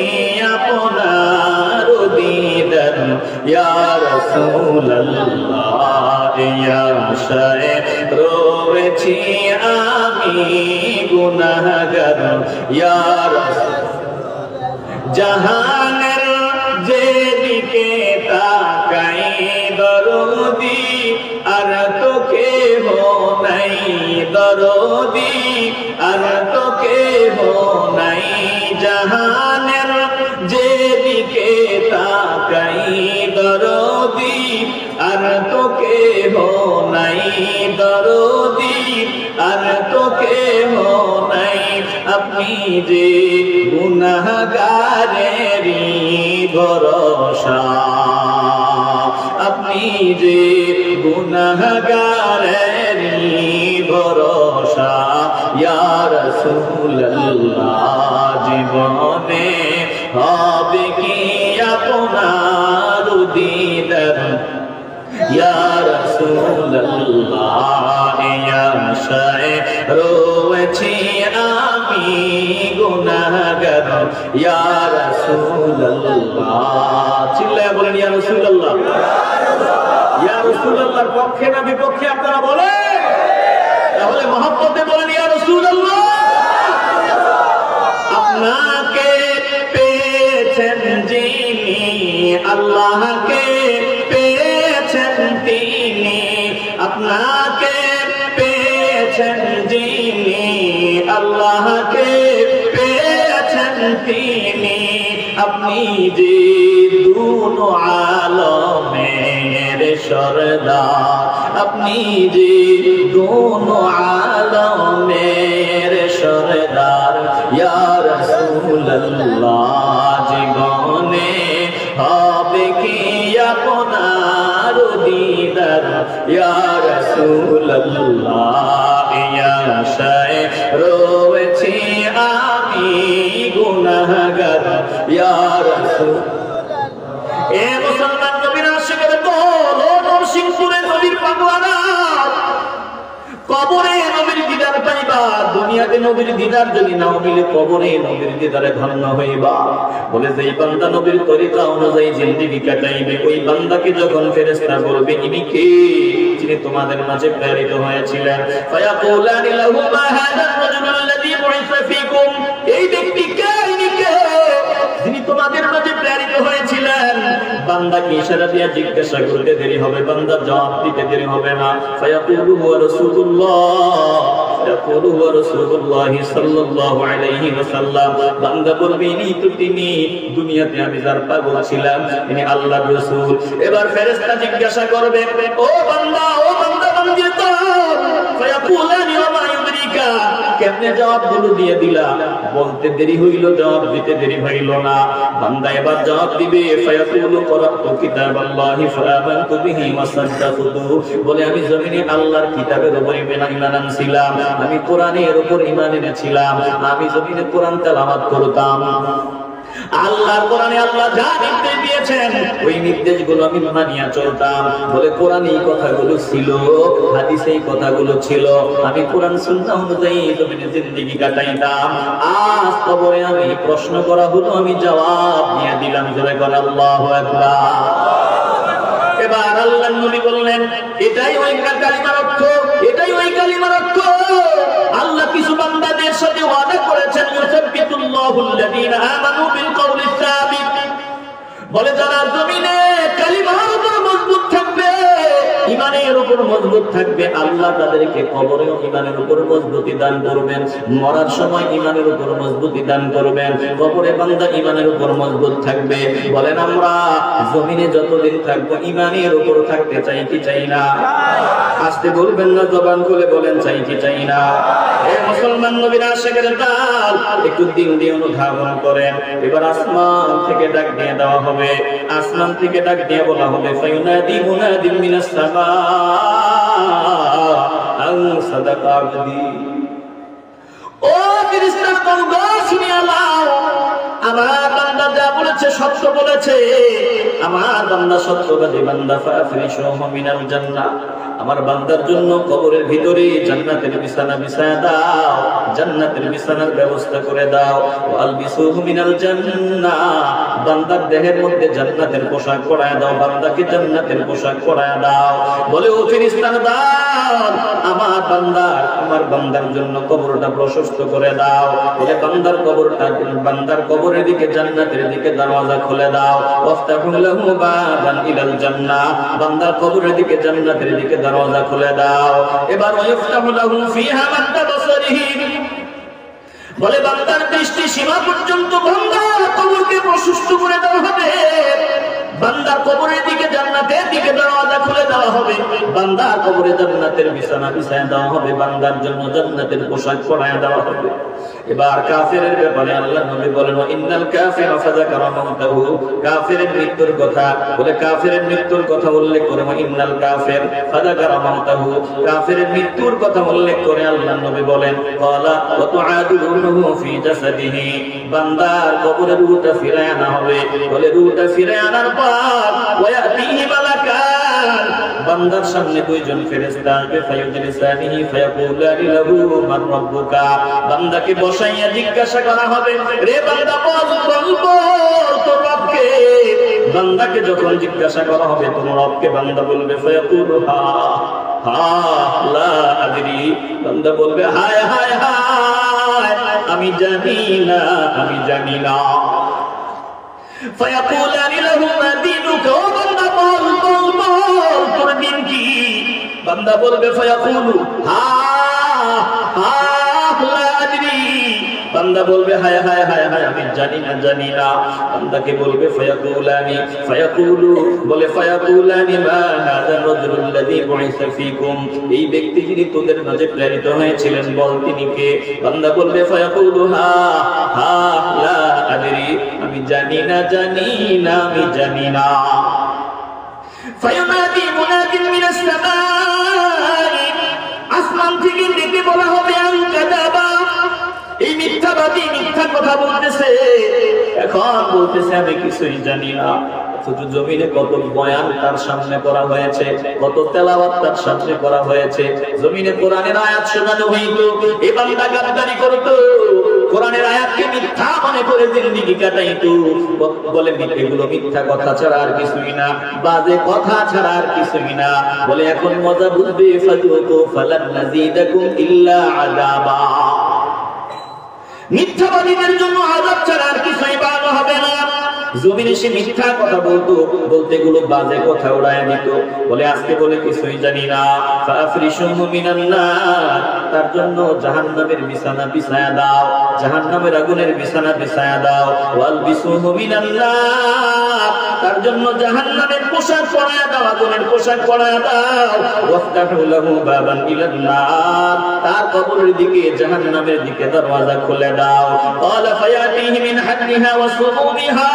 আপনার দিদার ইয়া রাসূলুল্লাহ, ইয়া শায়েখ রয়েছি আমি গুনাহগার ইয়া রাসূলুল্লাহ। জাহানের যেদিকে তাকাই দরদি, আর তো কেহ নাই দরদি, আর তো কেহ নাই। জাহানের যেদিকে তাকাই দরদি, আর তো কেহ নাই দরদি, আর তো কেহ নাই। আপনি যে গুনাহগারেরই ভরসা, আপনি যে গুনাহগারেরই ভরসা ইয়া রাসূলুল্লাহ। জীবনে হবে কি আপনার দিদার ইয়া রাসূলুল্লাহ, ইয়া শায়েখ রয়েছি আমি গুনাহগার ইয়া রাসূলুল্লাহ। চিল্লায়া বলেন ইয়া রাসূলুল্লাহ। ইয়া রাসূলুল্লাহর পক্ষে না বিপক্ষে আপনারা বলেন? তাহলে মহব্বতে বলেন ইয়া রাসূলুল্লাহ। আপনাকে পেয়েছেন যিনি, আল্লাহকে পেয়েছেন তিনি, আল্লাহকে পেয়েছেন তিনি, আপনি যে দুনো আলমের সরদার, আপনি যে দুনো আলমের সরদার, ইয়া রাসূলুল্লাহ জীবনে হবে কি আপনার দিদার, ইয়া রাসূলুল্লাহ ইয়া আশায় রয়েছি আমি গুনাহগার, ইয়া রাসূল। এ মুসলমান নবীর আশিকের দল, ও নরসিংপুরের নবীর পাগলারা, কবরে নবীর দিদার পাইবা, দুনিয়াতে নবীর দিদার যদি নাও মিলে কবরে নবীর দিদারে ধন্য হইবা। বলে যেই বান্দা নবীর তরিকা অনুযায়ী জিন্দেগি কাটাইবে, ওই বান্দাকে যখন ফেরেশতা বলবে ইনি কে, যিনি তোমাদের মাঝে প্রেরিত হয়েছিলেন, ফায়াকুলানি লাহু মা হাদা রাজুলুল লাযী বুইসা ফীকুম, এই ব্যক্তি কে, ইনি কে যিনি তোমাদের মাঝে প্রেরিত হয়েছিলেন। বান্দাকে ইশারা দিয়ে জিজ্ঞাসা করতে দেরি হবে, বান্দা জবাব দিতে দেরি হবে না। ফায়াকুলু হুয়া রাসূলুল্লাহ, ইয়াকুলু হুয়া রাসূলুল্লাহ সাল্লাল্লাহু আলাইহি ওয়াসাল্লাম, বান্দা বলবে ইনি তো তিনি, দুনিয়াতে আমি যার পাগল ছিলাম তিনি আল্লাহর রাসূল। এবার ফেরেশতা জিজ্ঞাসা করবে, ও বান্দা, ও বান্দা বান্দি তো, ফায়াকুলানি ওয়া মা ইউদরিকা, কেমনে জবাবগুলো দিয়ে দিলা, বলতে দেরি হইল, জবাব দিতে দেরি হইল না। বান্দা এবার জবাব দিবে, ফায়াকুলু করাতু কিতাবাল্লাহি ফাআমানতু বিহি ওয়া সাদ্দাকতুহু, বলে আমি জমিনে আল্লাহর কিতাবের উপর ঈমান আনছিলাম, আমি কোরআনের উপর ঈমান এনেছিলাম, আমি জমিনে কোরআন তেলাওয়াত করতাম, আল্লাহর কোরআনে আল্লাহ যা নির্দেশ দিয়েছেন ওই নির্দেশগুলো আমি মানিয়া চলতাম। বলে কোরআনে এই কথাগুলো ছিল, হাদিসে এই কথাগুলো ছিল, আমি কোরআন সুন্নাহ অনুযায়ী জমিনে জিন্দেগি কাটাইতাম। আজ কবরে আমি প্রশ্ন করা হলো, আমি জবাব দিয়ে দিলাম। জোরে করে আল্লাহু আকবার। এবার আল্লাহর নবী বললেন, এটাই ওই কালিমার অর্থ, এটাই ওই কালিমার অর্থ। আল্লাহ কিছু বান্দাদের সাথে ওয়াদা করেছেন, ইউসাব্বিতুল্লাহুল্লাযীনা আমানু বিল কওলিস সাবিত, বলে যারা জমিনে কালিমার উপর মজবুত থাকবে, ঈমানের উপর মজবুত থাকবে, আল্লাহ তাদেরকে কবরেও ঈমানের উপর মজবুতি দান করবেন, মরার সময় ঈমানের উপর মজবুতি দান করবেন। কবরে বান্দা ঈমানের উপর মজবুত থাকবে। বলেন আমরা জমিনে যতদিন থাকবো ঈমানের উপর থাকতে চাই কি চাই না? আসতে বলবেন না, জবান খুলে বলেন চাই কি চাই না? হে মুসলমান নবীর আশিকের দল, একটু দিন দিয়ে অনুধাবন করেন। এবার আসমান থেকে ডাক দিয়ে দেওয়া হবে, আসমান থেকে ডাক দিয়ে বলা হবে, ফায়ুনাদি মুনাদিম মিনাস সামা আন সাদাকা আবদি। ও ফেরেশতাগণ শুনিয়া নাও, আমার বান্দা যা বলেছে সত্য বলেছে, আমার বান্দা সত্যবাদী বান্দা, ফাফরিশুহু মিনাল জান্নাহ, আমার বান্দার জন্য কবরের ভিতরে জান্নাতের বিছানা বিছায়া দাও, জান্নাতের বিছানার ব্যবস্থা করে দাও। ওয়ালবিসুহু মিনাল জান্নাহ, বান্দার দেহের মধ্যে জান্নাতের পোশাক পরায়া দাও, বান্দাকে জান্নাতের পোশাক পরায়া দাও। বলে ও ফেরেশতার দল, আমার বান্দার জন্য কবরটা প্রশস্ত করে দাও। বলে বান্দার কবরের দিকে জান্নাতের দিকে দরওয়াজা খুলে দাও। ওয়াফতাহু লাহু বাবান ইলাল জান্নাহ, বান্দার কবরের দিকে জান্নাতের দিকে দরওয়াজা খুলে দাও। এবার ওয়াফতাহু লাহু ফিহা মাদ্দা বাসারিহি, বলে বান্দার দৃষ্টি সীমা পর্যন্ত বান্দার কবরকে প্রশস্ত করে দেওয়া হবে। বান্দার কবরের দিকে জান্নাতের দিকে দরওয়াজা খুলে দেওয়া হবে, বান্দার কবরে জান্নাতের বিছানা বিছায়া দেওয়া হবে, বান্দার জন্য জান্নাতের পোশাক পরায়া দেওয়া হবে। এবার কাফেরের ব্যাপারে আল্লাহ নবী বলেন, ইন্নাল কাফিরা ফাযাকারা মাউতাহু, কাফেরের মৃত্যুর কথা বলে, কাফেরের মৃত্যুর কথা উল্লেখ করে, ইন্নাল কাফির ফাযাকারা মাউতাহু, কাফেরের মৃত্যুর কথা উল্লেখ করে আল্লাহ নবী বলেন, ক্বালা ওয়া তুআদুহু ফি জাসাদিহি, বান্দার কবরের রূহটা ফিরায় আনা হবে। বলে রূহটা ফিরায় আনার পর ওয়ায়াতিহি মালাকান, বান্দার সামনে দুইজন ফেরেশতা আসবে, ফায়ুজলিসানিহি ফায়াকুলানি লাহু মান রাব্বুকা, বান্দাকে বসাইয়া জিজ্ঞাসা করা হবে, রে বান্দা বল তোর রবকে। বান্দাকে যখন জিজ্ঞাসা করা হবে তোমার রবকে, বান্দা বলবে ফায়াকুলু হা লা আদরি, বান্দা বলবে হায় হায় হায় আমি জানি না, আমি জানি না। ফায়াকুলানি লাহু মা দীনুকা, ও বান্দা বল তোর দিন কি? বান্দা বলবে ফায়াকুলু হা লা আদরি, বান্দা বলবে হায় হায় হায় হায় আমি জানি না জানি না। বান্দাকে বলবে ফায়াকুলু বলে ফায়াকুলানি মা হাযা রাজুলুল্লাযী বুইসা ফীকুম, এই ব্যক্তি যিনি তোদের মাঝে প্রেরিত হয়েছিলেন বল তিনি কে? বান্দা বলবে ফায়াকুলু হা হা লা আদরি, আমি জানি না জানি না আমি জানি না। ফায়ুনাদি মুনাদিন মিনাস সামাই, আসমান থেকে ডেকে বলা হবে আন কাযাবা, এই মিথ্যাবাদী মিথ্যা কথা বলতেছে, এখন বলতেছে আমি কিছুই জানি না। শুধু জমিনে কত বয়ান তার সামনে করা হয়েছে, কত তেলাওয়াত তার সামনে করা হয়েছে, জমিনে কোরআনের আয়াত শোনানো হইতো, এই বান্দা গাদ্দারি করতো, কোরআনের আয়াতকে মিথ্যা মনে করে জিন্দেগি কাটাইতো। বলে এগুলো মিথ্যা কথা ছাড়া আর কিছুই না, বাজে কথা ছাড়া আর কিছুই না। বলে এখন মজা বুঝবে, ফাযুকু ফালান নাযীদাকুম ইল্লা আযাবা, মিথ্যাবাদীদের জন্য আযাব ছাড়া আর কিছুই বাড়ানো হবে না। জমিনে সে মিথ্যা কথা বলতো, বলতে গুলো বাজে কথা উড়ায় দিত। বলে আজকে বলে কিছুই জানি না। ফাফরিশুহু মিনান নার, তার জন্য জাহান্নামের বিছানা বিছায়া দাও, জাহান্নামের আগুনের বিছানা বিছায়া দাও। ওয়ালবিসুহু মিনান নার, তার জন্য জাহান্নামের পোশাক পরায়া দাও, আগুনের পোশাক পরায়া দাও। ওয়াফতাহু লাহু বাবান ইলান নার, তার কবরের দিকে জাহান্নামের দিকে দরওয়াজা খুলে দাও। ক্বালা ফায়াতিহি মিন হাদরিহা ওয়া সুমুমিহা,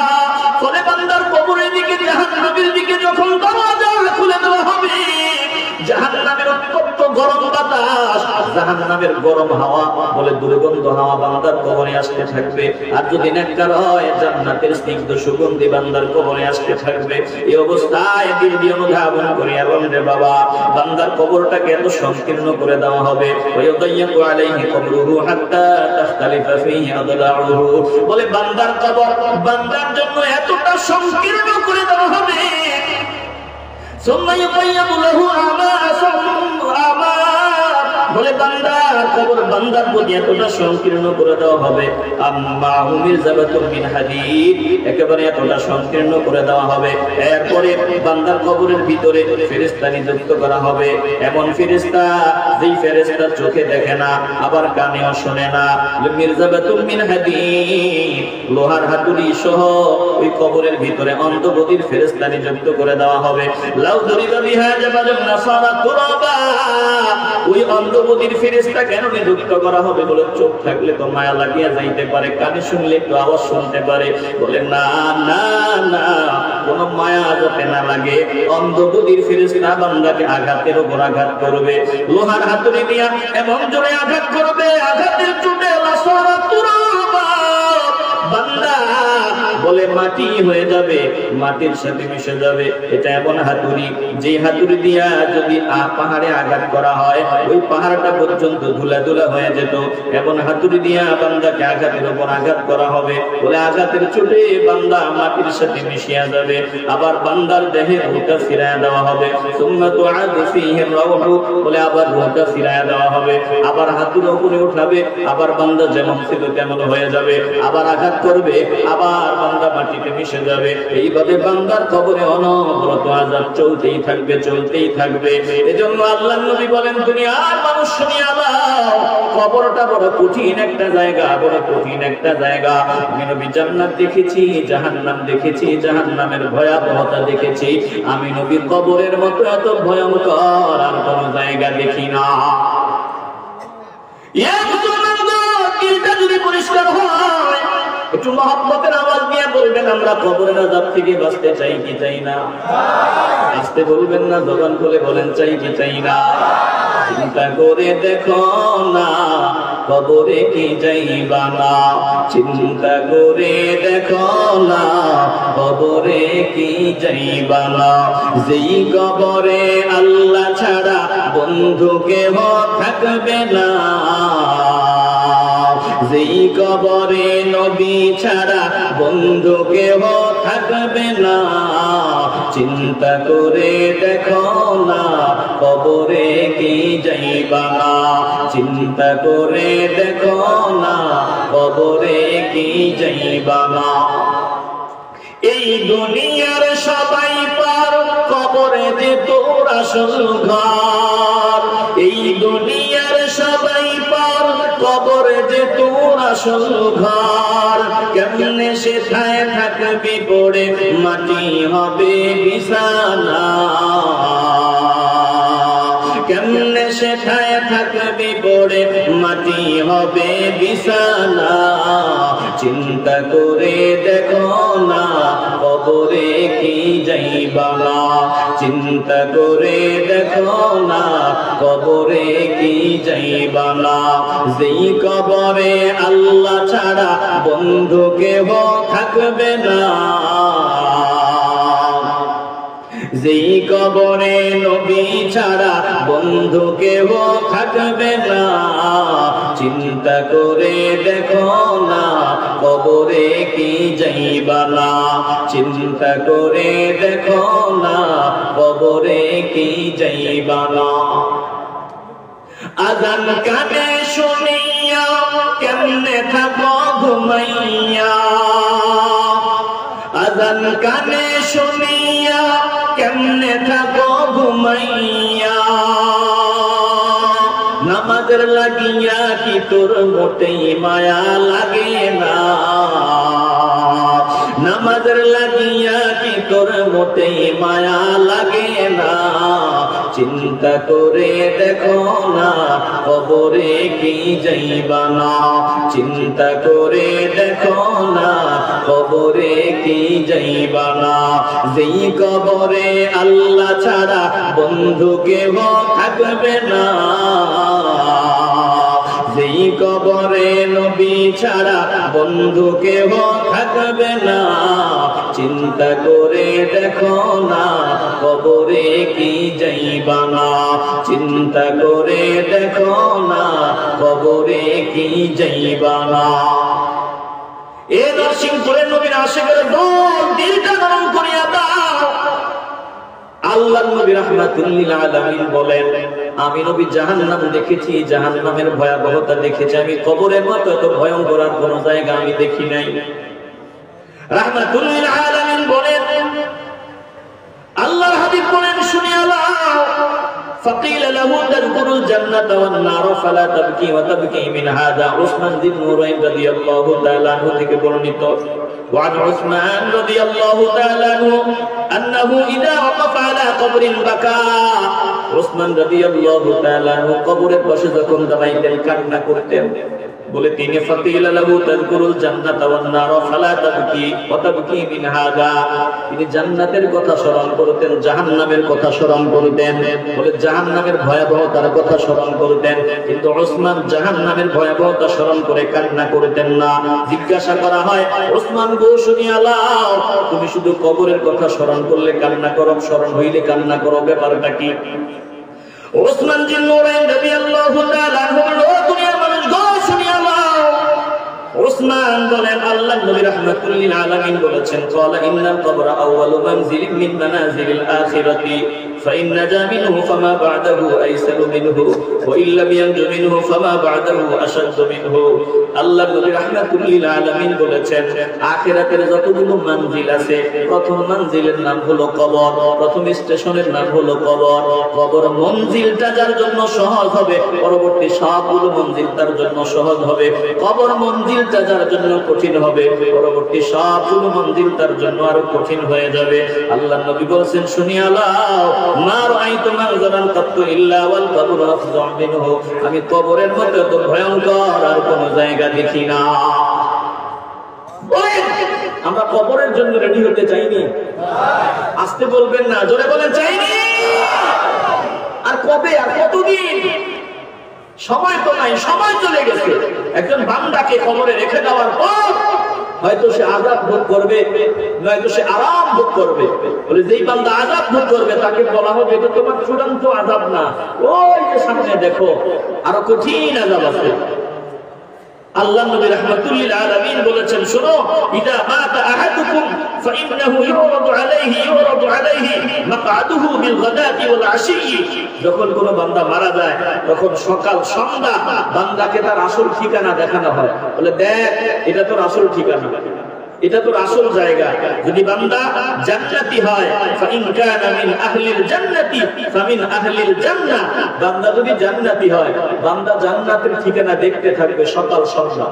ফলে বান্দার কবরের দিকে জাহান্নামের দিকে যখন দরওয়াজা খুলে দেওয়া হবে, জাহান্নামের উত্তপ্ত গরম বাতাস, জাহান্নামের গরম হাওয়া, বলে দুর্গন্ধ হাওয়া বান্দার কবরে আসতে থাকবে। আর যদি নেককার হয় জান্নাতের স্নিগ্ধ সুগন্ধি বান্দার কবরে আসতে থাকবে। এই অবস্থায় দিদি অনুধাবন করি এবং রে বাবা, বান্দার কবরটাকে এত সংকীর্ণ করে দেওয়া হবে। ওয়ায়ুদাইয়াকু আলাইহি কবরুহু হাত্তা তাখতালিফা ফীহি আদলাউহু, বলে বান্দার কবর বান্দার জন্য এতটা সংকীর্ণ করে দেওয়া হবে। বলে বান্দার কবর বান্দার প্রতি এতটা সংকীর্ণ করে দেওয়া হবে, একেবারে এতটা সংকীর্ণ করে দেওয়া হবে। এরপরে বান্দার কবরের ভিতরে ফেরেশতা নিযুক্ত করা হবে, এমন ফেরেশতা যেই ফেরেশতা চোখে দেখে না, আবার কানেও শোনে না। মিরজাবাতুম মিন হাদীদ, লোহার হাতুড়ি সহ ওই কবরের ভিতরে অন্ধবধির ফেরেশতা নিযুক্ত করে দেওয়া হবে। লাউ দরিবা বিহা জাবালুন নাসারা তুরাবা, ওই অন্ধবধির ফেরেশতা কেন নিযুক্ত করা হবে? বলে চোখ থাকলে তো মায়া লাগিয়া যাইতে পারে, কানে শুনলে একটু আওয়াজ শুনতে পারে। বলে না না না, কোন মায়া যাতে না লাগে। অন্ধবধির ফেরেশতা বান্দাকে আঘাতের উপর আঘাত করবে, লোহার হাতুড়ি দিয়া এমন জোরে আঘাত করবে, আঘাতের চোটে নাসারা তুরাবা, বান্দা বলে মাটি হয়ে যাবে, মাটির সাথে মিশে যাবে। এটা এমন হাতুড়ি, যে হাতুড়ি দিয়া যদি পাহাড়ে আঘাত করা হয় ওই পাহাড়টা পর্যন্ত ধুলা ধুলা হয়ে যেত। এমন হাতুড়ি দিয়া বান্দাকে আঘাতের উপর আঘাত করা হবে, বলে আঘাতের চোটে বান্দা মাটির সাথে মিশিয়া যাবে। আবার বান্দার দেহে রূহটা ফিরায়া দেওয়া হবে, সুম্মা তুআদু ফীহি রাউহু, বলে আবার রূহটা ফিরায়া দেওয়া হবে। আবার হাতুড়ি উপরে উঠাবে, আবার বান্দা যেমন ছিল তেমন হয়ে যাবে। আবার আঘাত করবে, আবার বান্দা মাটিতে মিশে যাবে। এইভাবে বান্দার কবরে অনবরত আযাব চলতেই থাকবে, চলতেই থাকবে। এজন্য আল্লাহর নবী বলেন, দুনিয়ার মানুষ শুনিয়া দাও, কবরটা বড় কঠিন একটা জায়গা, বড় কঠিন একটা জায়গা। আমি নবী জান্নাত দেখেছি, জাহান্নাম দেখেছি, জাহান্নামের ভয়াবহতা দেখেছি। আমি নবী কবরের মতো এত ভয়ঙ্কর আর কোন জায়গা দেখি না। যদি পরিষ্কার হয়, একটু মহব্বতের আওয়াজ দিয়ে বলবেন, আমরা কবরের আযাব থেকে বাঁচতে চাই কি চাই না? আসতে বলবেন না, জবান খুলে বলেন চাই কি চাই না? চিন্তা করে দেখো না কবরে কি যাইবা না, চিন্তা করে দেখো না কবরে কি যাইবা না। যেই কবরে আল্লাহ ছাড়া বন্ধু কেহ থাকবে না, যেই কবরে নবী ছাড়া বন্ধু কেহ থাকবে না। চিন্তা করে দেখো না কবরে কি যাইবা না, চিন্তা করে দেখো না কবরে কি যাইবা না। এই দুনিয়ার সবাই পার, কবরে যে তোর আসল ঘর। এই দুনিয়ার সবাই পার, কবরে যে তোর তোর আসল ঘর, কেমনে সেথায় থাকবি পড়ে মাটি হবে বিছানা, কেমনে সেথায় থাকবি পড়ে মাটি হবে বিছানা। চিন্তা করে দেখো না কবরে কি যাইবা না, চিন্তা করে দেখো না কবরে কি যাইবা না। যেই কবরে আল্লাহ ছাড়া বন্ধু কেহ থাকবে না, যেই কবরে নবী ছাড়া বন্ধু কেহ থাকবে না। চিন্তা করে দেখো না কবরে কি যাইবা না, চিন্তা করে দেখো না কবরে কি যাইবা না। আজান কানে শুনিয়া কেমনে থাকো ঘুমাইয়া, আজান কানে শুনিয়া কেমনে থাকো ঘুমাইয়া। নামাজের লাগিয়া কি তোর মোটেই মায়া লাগে না, নামাজের লাগিয়া কি তোর মোটেই মায়া লাগে না। চিন্তা করে দেখো না কবরে কি যাইবা না, চিন্তা করে দেখো না কবরে কি যাইবা না। যেই কবরে আল্লাহ ছাড়া বন্ধু কেহ থাকবে না, যেই কবরে নবী ছাড়া বন্ধু কেহ থাকবে না। চিন্তা করে দেখো না কবরে কি যাইবা না, চিন্তা করে দেখো না কবরে কি যাইবা না। এ নরসিংপুরের নবীর আশিকের দল দিলটা নরম করিয়া দাও। আল্লাহর নবী রাহমাতুল লিল আলামিন বলেন, আমি নবী জাহান্নাম দেখেছি, জাহান্নামের ভয়াবহতা দেখেছি, আমি কবরের মতো এত ভয়ঙ্কর আর কোন জায়গা আমি দেখি নাই। রাহমাতুল লিল আলামিন বলেন, আল্লাহর হাবিব বলেন শুনিয়া নাও, فقيل له تذكر الجنة والنار فلا تبكي وتبكي من هذا। عثمان بن نورين رضي الله تعالى عنه থেকে বর্ণিত, وعن عثمان رضي الله تعالى عنه أنه إذا وقف على قبر بكى। عثمان رضي الله تعالى عنه কবরের পাশে যখন দাঁড়াইতেন কান্না করতেন, বলে তিনি ফাকিলা লাহু তাযকুরুল জান্নাতা ওয়ান নার ফালা তাবকি ওয়া তাবকি মিন হাযা। তিনি জান্নাতের কথা স্মরণ করতেন, জাহান্নামের কথা স্মরণ করতেন, বলে জাহান্নামের ভয়াবহতার কথা স্মরণ করতেন, কিন্তু ওসমান জাহান্নামের ভয়াবহতা স্মরণ করে কান্না করতেন না। জিজ্ঞাসা করা হয়, ওসমান গো শুনিয়া লাও, তুমি শুধু কবরের কথা স্মরণ করলে কান্না করো, স্মরণ হইলে কান্না করো, ব্যাপারটা কি? ওসমান বিন নুরাইন রাদিয়াল্লাহু তাআলা আনহু দুনিয়ার মানুষ গো শুনিয়া লাও। ওসমান বলেন, আল্লাহর নবী রাহমাতুল লিল আলামিন বলেছেন, ক্বালা ইন্নাল কবরা আউয়ালু মানজিলিন মিন মানাজিলিল আখিরাতি فإن نجا منه فما بعده أيسر منه وإن لم ينج منه فما بعده أشد منه। আল্লাহর নবী রাহমাতুল লিল আলামিন বলেছেন, আখিরাতের যতগুলো মঞ্জিল আছে, প্রথম মঞ্জিলের নাম হলো কবর, প্রথম স্টেশনের নাম হলো কবর। কবর মঞ্জিলটা যার জন্য সহজ হবে, পরবর্তী সবগুলো মঞ্জিল তার জন্য সহজ হবে। কবর মঞ্জিলটা যার জন্য কঠিন হবে, পরবর্তী সবগুলো মঞ্জিল তার জন্য আরো কঠিন হয়ে যাবে। আল্লাহর নবী বলেছেন শুনিয়া লাও, মা রাআইতু মানজারান কাত্তু ইল্লা ওয়াল কবরু আফযাউ মিনহু। আমি কবরের মতো এত ভয়ঙ্কর আর কোন জায়গা দেখি না। আমরা কবরের জন্য রেডি হতে চাইনি? আসতে বলবেন না, জোরে বলেন চাইনি। আর কবে, আর কতদিন? সময় তো নাই, সময় চলে গেছে। একজন বান্দাকে কবরে রেখে দেওয়ার পর হয়তো সে আযাব ভোগ করবে, নয়তো সে আরাম ভোগ করবে। বলে যেই বান্দা আযাব ভোগ করবে তাকে বলা হবে এটা তোমার চূড়ান্ত আযাব না, ওই যে সামনে দেখো আরো কঠিন আযাব আছে। আল্লাহর নবী রাহমাতুল লিল আলামিন বলেছেন, শুনো, ইদা মাতা আহাদুকুম ফাইন্নাহু ইউরাদু আলাইহি মাকআদুহু বিল গাদাতি ওয়াল আশি। যখন কোন বান্দা মারা যায়, তখন সকাল সন্ধ্যা বান্দাকে তার আসল ঠিকানা দেখানো হয়। বলে দেখ, এটা তোর আসল ঠিকানা। এটা তো আসল জায়গা। যদি বান্দা জান্নাতি হয়, ফাইন কানা মিন আহলিল জান্নাতি ফামিন আহলিল জান্নাহ, বান্দা যদি জান্নাতি হয়, বান্দা জান্নাতের ঠিকানা দেখতে থাকবে সকাল সন্ধ্যা।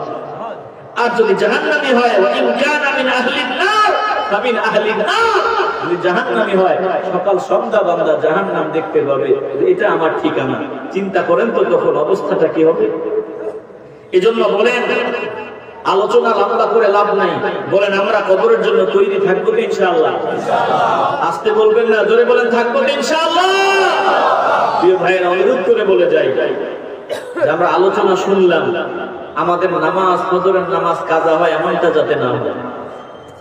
আর যদি জাহান্নামী হয়, ওয়াইন কানা মিন আহলিন নার ফামিন আহলিন নার, যদি জাহান্নামী হয়, সকাল সন্ধ্যা বান্দা জাহান্নাম দেখতে পাবে। এটা আমার ঠিকানা। চিন্তা করেন তো তখন অবস্থাটা কি হবে। এজন্য বলেন, আলোচনা লম্বা করে লাভ নাই, বলেন আমরা কবরের জন্য তৈরি থাকবো তো ইনশাআল্লাহ? আসতে বলবেন না, জোরে বলেন থাকবো তো ইনশাআল্লাহ? প্রিয় ভাইয়েরা, অনুরোধ করে বলে যাই, আমরা আলোচনা শুনলাম, আমাদের নামাজ, ফজরের নামাজ কাজা হয় এমনটা যাতে না হয়।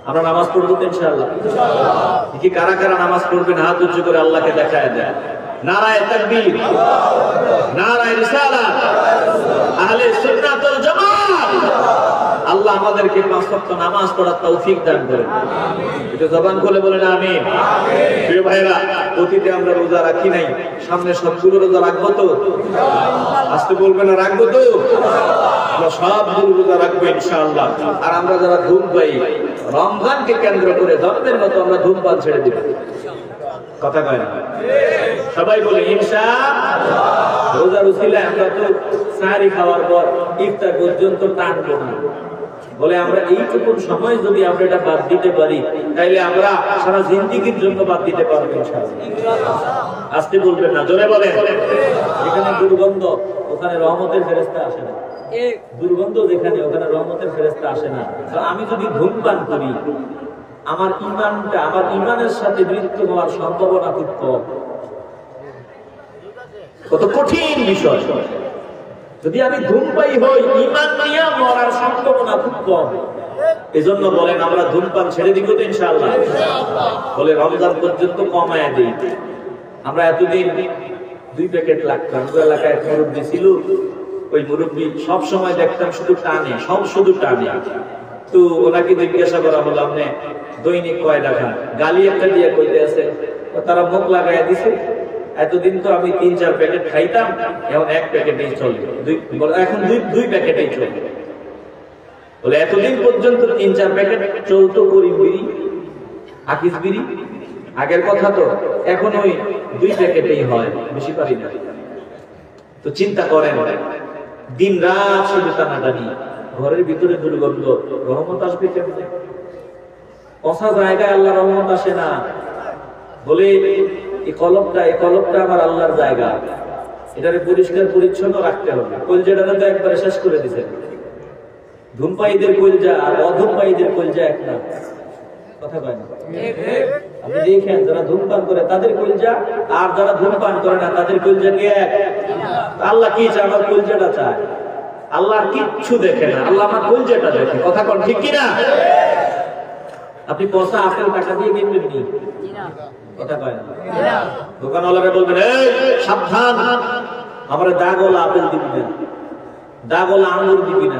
আমরা নামাজ পড়বো তো ইনশাআল্লাহ? কি কারা কারা নামাজ পড়বেন হাত উঁচু করে আল্লাহকে দেখায় দেয়। নারায়ে তাকবীর, নারায়ে রিসালাত, আহলে সুন্নাত ওয়াল জামাত। আল্লাহ আমাদেরকে 5 ওয়াক্ত নামাজ পড়ার তৌফিক দান করেন। এটা জবান খুলে বলেন আমিন। প্রিয় ভাইরা, অতীতে আমরা রোজা রাখি নাই, সামনে সবগুলো রোজা রাখবো তো? আসতে বলবেন না, রাখবো তো? আমরা সবগুলো রোজা রাখবো ইনশাআল্লাহ। আর আমরা যারা ধূম পাই, রমজানকে কেন্দ্র করে ধর্মের মতো আমরা ধূমপান ছেড়ে দিব। কথা কয় না? সবাই বলে ইনশাআল্লাহ। রোজার উসিলায় আমরা তো সাহারি খাওয়ার পর ইফতার পর্যন্ত টানবো না। বলে আমরা এইটুকু সময় যদি আমরা এটা বাদ দিতে পারি, তাইলে আমরা সারা জিন্দেগীর জন্য বাদ দিতে পারবো ইনশাআল্লাহ। আসতে বলবেন না, জোরে বলেন। এখানে দুর্গন্ধ, ওখানে রহমতের ফেরেশতা আসে না। দুর্গন্ধ যেখানে, ওখানে রহমতের ফেরেশতা আসে না। তো আমি যদি ধূমপান করি, আমার ঈমানটা, আমার ঈমানের সাথে মৃত্যু হওয়ার সম্ভাবনা খুব কম। কত কঠিন বিষয়। যদি আমি ধূমপাই হই, ঈমান নিয়ে মরার সম্ভাবনা খুব কম। এজন্য বলেন আমরা ধূমপান ছেড়ে দিব তো ইনশাআল্লাহ? বলে রমজান পর্যন্ত কমায় দিই। আমরা এতদিন 2 প্যাকেট লাগতাম। এলাকায় মুরব্বী ছিল, ওই মুরব্বী সব সময় দেখতাম শুধু টানে, সব শুধু টানে। তো ওনাকে জিজ্ঞাসা করা হলো, আপনি দৈনিক কয় টাকা? গালি একটা দিয়ে কইতে আছে, তারা মুখ লাগাইয়া দিছে। এতদিন তো আমি 3-4 প্যাকেট খাইতাম, এখন 1 প্যাকেটেই চলে, এখন 2 প্যাকেটেই চলে। বলে এতদিন পর্যন্ত 3-4 প্যাকেট চলতো করিম বিড়ি, আকিস বিড়ি, আগের কথা তো। এখন ওই 2 প্যাকেটেই হয়, বেশি পারি না। তো চিন্তা করেন, দিন রাত শুধু টানাটানি, ঘরের ভিতরে দুর্গন্ধ, রহমত আসবে কেমনে? অসা জায়গায় আল্লাহ রহমত আসে না। বলে এই কলবটা আমার আল্লাহর জায়গা, এটারে পরিষ্কার পরিচ্ছন্ন রাখতে হবে। কলজাটা তো একবারে শেষ করে দিয়েছেন। ধূমপায়ীদের কলজা আর অধূমপায়ীদের কলজা এক না। কথা কয় না? আপনি দেখেন, যারা ধূমপান করে তাদের কলজা, আর যারা ধূমপান করে না তাদের কলজা কি এক? আল্লাহ কি চায়? আমার কলজাটা চায়। আল্লাহ কিচ্ছু দেখে না, আল্লাহ আমার কলজাটা দেখে। কথা কন ঠিক কিনা? আপনি পয়সা আপেল টাকা দিয়ে কিনবেন নি? কথা কয় না? দোকানওয়ালারা বলবেন, এই সাবধান, আমার দাগওয়ালা আপেল দিবি না, দাগওয়ালা আঙ্গুর দিবি না,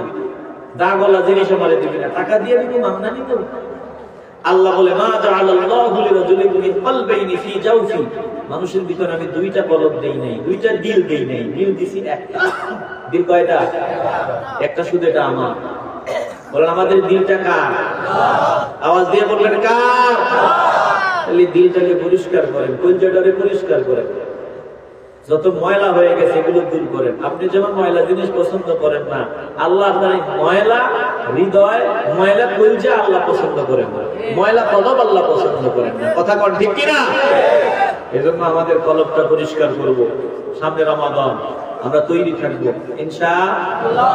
দাগওয়ালা জিনিস আমারে দিবি না, টাকা দিয়ে দিবি, মামলা নিব। আল্লাহ বলে, মা জাআলাল্লাহু লিরাজুলিন মিন কলবাইনি ফি জাওফি, মানুষের ভিতরে আমি 2টা কলব দেই নাই, 2টা দিল দেই নাই, দিল দিছি একটা। দিল কয়টা? একটা, শুধু এটা আমার। বলেন আমাদের দিলটা কার? আওয়াজ দিয়ে বলবেন কার? তাহলে দিলটাকে পরিষ্কার করেন, কলজাটাকে পরিষ্কার করেন। যত ময়লা হয়ে গেছে এগুলো দূর করেন। আপনি যেমন ময়লা জিনিস পছন্দ করেন না, আল্লাহ আপনার ময়লা হৃদয়, ময়লা কলজা আল্লাহ পছন্দ করেন না, ময়লা কলব আল্লাহ পছন্দ করেন না। কথা কন ঠিক কিনা? এজন্য আমাদের কলবটা পরিষ্কার করব। সামনে রমাদান, আমরা তৈরি থাকবো ইনশাআল্লাহ।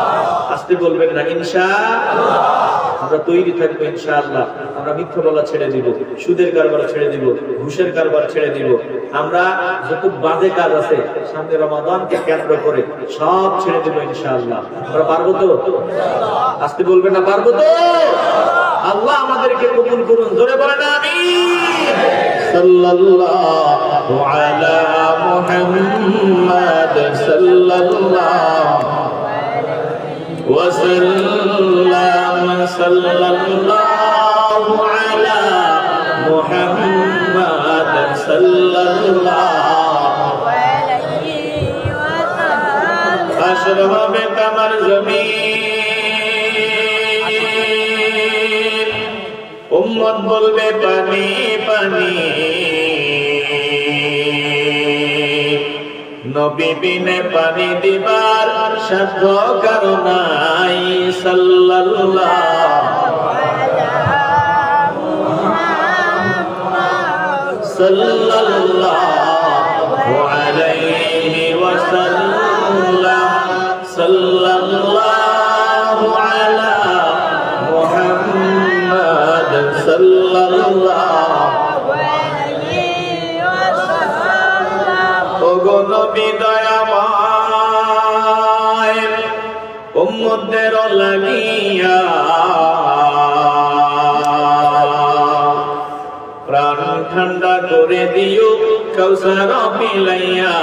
আসতে বলবেন না, ইনশাআল্লাহ। আমরা তৈরি থাকবো ইনশাআল্লাহ। আমরা মিথ্যা বলা ছেড়ে দিব, সুদের কারবার ছেড়ে দিব, ঘুষের কারবার ছেড়ে দিব। আমরা যত বাজে কাজ আছে সামনে রমাদানকে কেন্দ্র করে সব ছেড়ে দিব ইনশাআল্লাহ। আমরা পারবো তো? আসতে বলবেন না, পারবো তো? আল্লাহ আমাদেরকে কবুল করুন, জোরে বলেন আমিন। সাল্লাল্লাহু আলা মুহাম্মাদ সাল্লাল্লাহু ওয়া সাল্লাম, সাল্লাল্লাহু আলা মুহাম্মাদ সাল্লাল্লাহু আলাইহি ওয়া সাল্লাম। হাশর হবে কামার জমিন, উম্মত বলবে পানি পানি, নবী বিনে পানি দিবার সাধ্য কারো নাই। সাল্লাল্লাহু আলাইহি ওয়াসাল্লাম, সাল্লাল্লাহু আলা মুহাম্মাদ, সাল্লাল্লাহু আলাইহি ওয়াসাল্লাম। ওগো নবী দয়াময়, উম্মতদের লাগিয়া প্রাণ ঠান্ডা করে দিও কাউসার মিলাইয়া।